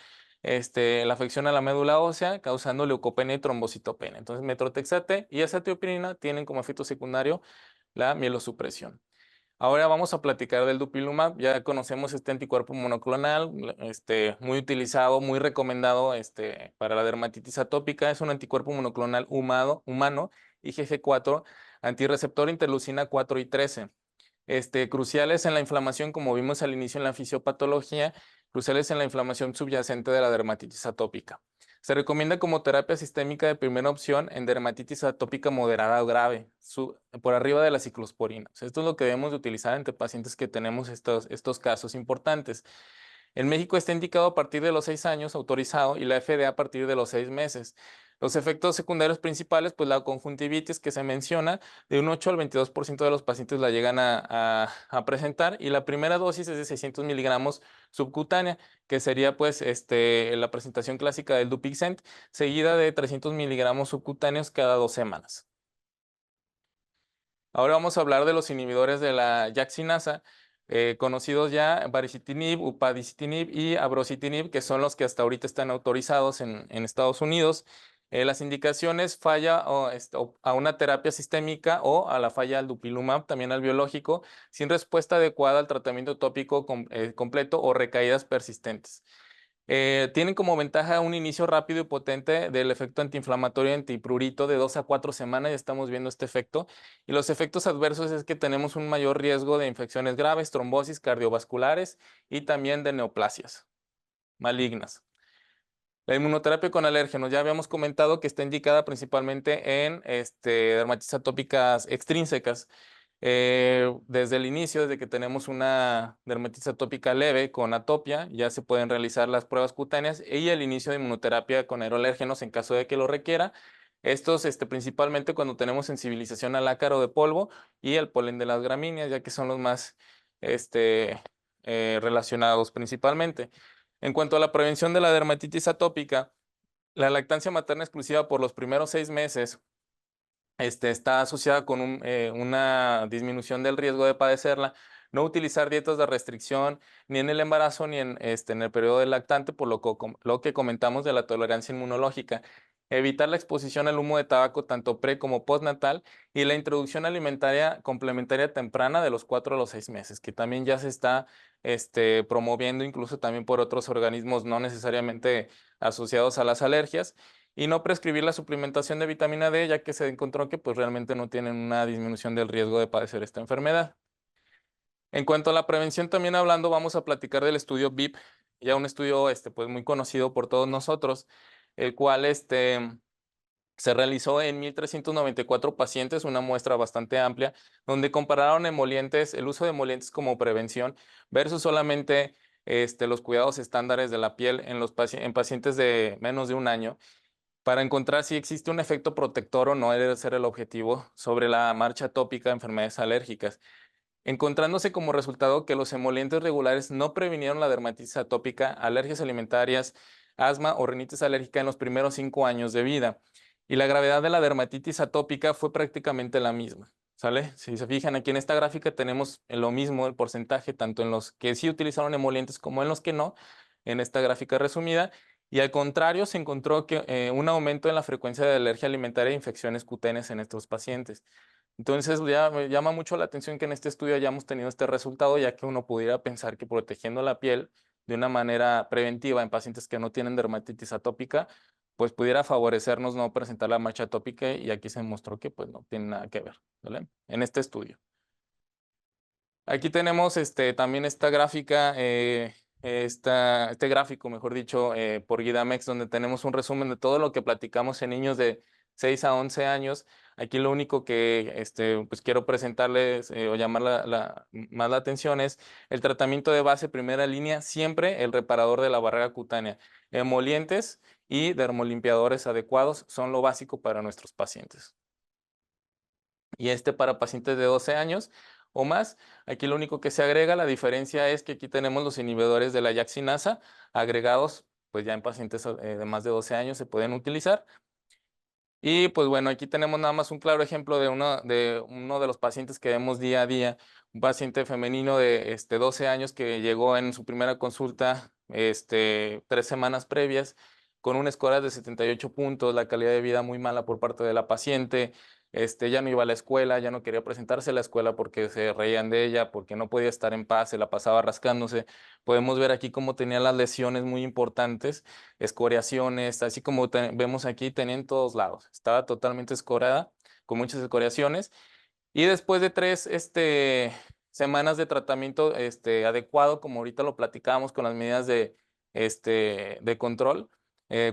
La afección a la médula ósea causando leucopenia y trombocitopenia. Entonces metrotexate y azatioprina tienen como efecto secundario la mielosupresión. Ahora vamos a platicar del dupilumab. Ya conocemos este anticuerpo monoclonal, muy utilizado, muy recomendado para la dermatitis atópica. Es un anticuerpo monoclonal humano IgG4, antirreceptor interleucina 4 y 13. Cruciales en la inflamación, como vimos al inicio en la fisiopatología, cruciales en la inflamación subyacente de la dermatitis atópica. Se recomienda como terapia sistémica de primera opción en dermatitis atópica moderada o grave, por arriba de la ciclosporina. O sea, esto es lo que debemos de utilizar entre pacientes que tenemos estos casos importantes. En México está indicado a partir de los 6 años, autorizado, y la FDA a partir de los 6 meses. Los efectos secundarios principales, pues la conjuntivitis que se menciona, de un 8 al 22% de los pacientes la llegan a presentar, y la primera dosis es de 600 miligramos subcutánea, que sería pues la presentación clásica del Dupixent, seguida de 300 miligramos subcutáneos cada 2 semanas. Ahora vamos a hablar de los inhibidores de la JAK-cinasa, conocidos ya baricitinib, upadacitinib y abrocitinib, que son los que hasta ahorita están autorizados en Estados Unidos. Las indicaciones falla a una terapia sistémica o a la falla al dupilumab, también al biológico, sin respuesta adecuada al tratamiento tópico completo o recaídas persistentes. Tienen como ventaja un inicio rápido y potente del efecto antiinflamatorio antiprurito de 2 a 4 semanas, ya estamos viendo este efecto. Y los efectos adversos es que tenemos un mayor riesgo de infecciones graves, trombosis cardiovasculares y también de neoplasias malignas. La inmunoterapia con alérgenos, ya habíamos comentado que está indicada principalmente en dermatitis atópicas extrínsecas. Desde el inicio, desde que tenemos una dermatitis atópica leve con atopia, ya se pueden realizar las pruebas cutáneas y el inicio de inmunoterapia con aeroalérgenos en caso de que lo requiera. Estos principalmente cuando tenemos sensibilización al ácaro de polvo y el polen de las gramíneas, ya que son los más relacionados principalmente. En cuanto a la prevención de la dermatitis atópica, la lactancia materna exclusiva por los primeros 6 meses está asociada con una disminución del riesgo de padecerla. no utilizar dietas de restricción ni en el embarazo ni en el periodo del lactante, por lo que comentamos de la tolerancia inmunológica. Evitar la exposición al humo de tabaco tanto pre como postnatal y la introducción alimentaria complementaria temprana de los 4 a los 6 meses, que también ya se está promoviendo incluso también por otros organismos no necesariamente asociados a las alergias, y no prescribir la suplementación de vitamina D, ya que se encontró que pues realmente no tienen una disminución del riesgo de padecer esta enfermedad. En cuanto a la prevención, también hablando, vamos a platicar del estudio BIP, ya un estudio pues muy conocido por todos nosotros, el cual se realizó en 1,394 pacientes, una muestra bastante amplia, donde compararon emolientes, el uso de emolientes como prevención versus solamente los cuidados estándares de la piel en pacientes de menos de un año, para encontrar si existe un efecto protector o no, debe ser el objetivo, sobre la marcha atópica de enfermedades alérgicas, encontrándose como resultado que los emolientes regulares no previnieron la dermatitis atópica, alergias alimentarias, asma o rinitis alérgica en los primeros 5 años de vida. Y la gravedad de la dermatitis atópica fue prácticamente la misma, ¿sale? Si se fijan aquí en esta gráfica tenemos lo mismo, el porcentaje, tanto en los que sí utilizaron emolientes como en los que no, en esta gráfica resumida. Y al contrario, se encontró que un aumento en la frecuencia de alergia alimentaria e infecciones cutáneas en estos pacientes. Entonces, ya me llama mucho la atención que en este estudio hayamos tenido este resultado, ya que uno pudiera pensar que protegiendo la piel de una manera preventiva en pacientes que no tienen dermatitis atópica, pues pudiera favorecernos no presentar la marcha atópica, y aquí se demostró que pues no tiene nada que ver, ¿vale? En este estudio. Aquí tenemos también esta gráfica, este gráfico, mejor dicho, por Guidamex, donde tenemos un resumen de todo lo que platicamos en niños de 6 a 11 años. Aquí lo único que pues quiero presentarles o llamar más la atención es el tratamiento de base primera línea, siempre el reparador de la barrera cutánea. Emolientes y dermolimpiadores adecuados son lo básico para nuestros pacientes. Y para pacientes de 12 años o más, aquí lo único que se agrega, la diferencia es que aquí tenemos los inhibidores de la YAC-cinasa agregados, pues ya en pacientes de más de 12 años se pueden utilizar. Y pues bueno, aquí tenemos nada más un claro ejemplo de uno de los pacientes que vemos día a día, un paciente femenino de 12 años que llegó en su primera consulta 3 semanas previas con un score de 78 puntos, la calidad de vida muy mala por parte de la paciente, ya no iba a la escuela, ya no quería presentarse a la escuela porque se reían de ella, porque no podía estar en paz, se la pasaba rascándose. Podemos ver aquí cómo tenía las lesiones muy importantes, escoriaciones, así como vemos aquí, tenía en todos lados. Estaba totalmente escorada, con muchas escoriaciones. Y después de 3 semanas de tratamiento adecuado, como ahorita lo platicábamos con las medidas de control,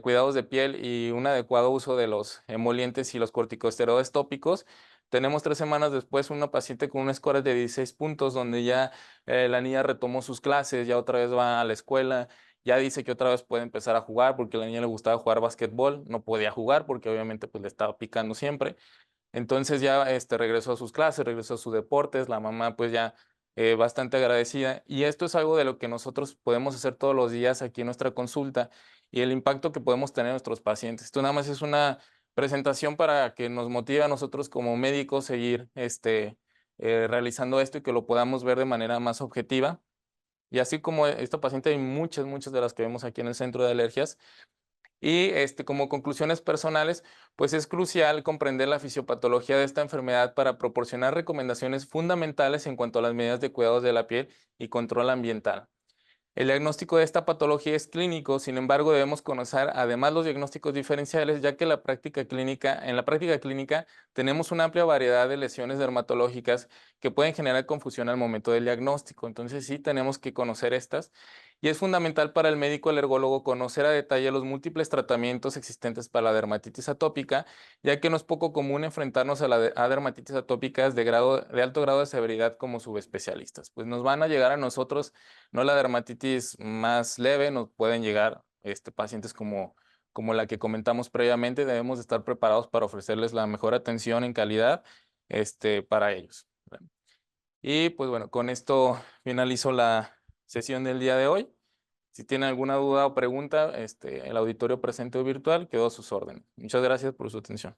cuidados de piel y un adecuado uso de los emolientes y los corticosteroides tópicos, tenemos 3 semanas después una paciente con un score de 16 puntos, donde ya la niña retomó sus clases, ya otra vez va a la escuela, ya dice que otra vez puede empezar a jugar, porque a la niña le gustaba jugar básquetbol, no podía jugar porque obviamente pues le estaba picando siempre. Entonces ya regresó a sus clases, regresó a sus deportes, la mamá pues ya bastante agradecida. Y esto es algo de lo que nosotros podemos hacer todos los días aquí en nuestra consulta, y el impacto que podemos tener en nuestros pacientes. Esto nada más es una presentación para que nos motive a nosotros como médicos seguir realizando esto y que lo podamos ver de manera más objetiva. Y así como esta paciente, hay muchas, muchas de las que vemos aquí en el centro de alergias. Y como conclusiones personales, pues es crucial comprender la fisiopatología de esta enfermedad para proporcionar recomendaciones fundamentales en cuanto a las medidas de cuidados de la piel y control ambiental. El diagnóstico de esta patología es clínico, sin embargo, debemos conocer además los diagnósticos diferenciales, ya que en la práctica clínica tenemos una amplia variedad de lesiones dermatológicas que pueden generar confusión al momento del diagnóstico. Entonces, sí tenemos que conocer estas. Y es fundamental para el médico alergólogo conocer a detalle los múltiples tratamientos existentes para la dermatitis atópica, ya que no es poco común enfrentarnos a dermatitis atópicas de alto grado de severidad como subespecialistas. Pues nos van a llegar a nosotros no la dermatitis más leve, nos pueden llegar pacientes como la que comentamos previamente. Debemos estar preparados para ofrecerles la mejor atención en calidad para ellos. Y pues bueno, con esto finalizo la sesión del día de hoy. Si tienen alguna duda o pregunta, el auditorio presente o virtual quedó a sus órdenes. Muchas gracias por su atención.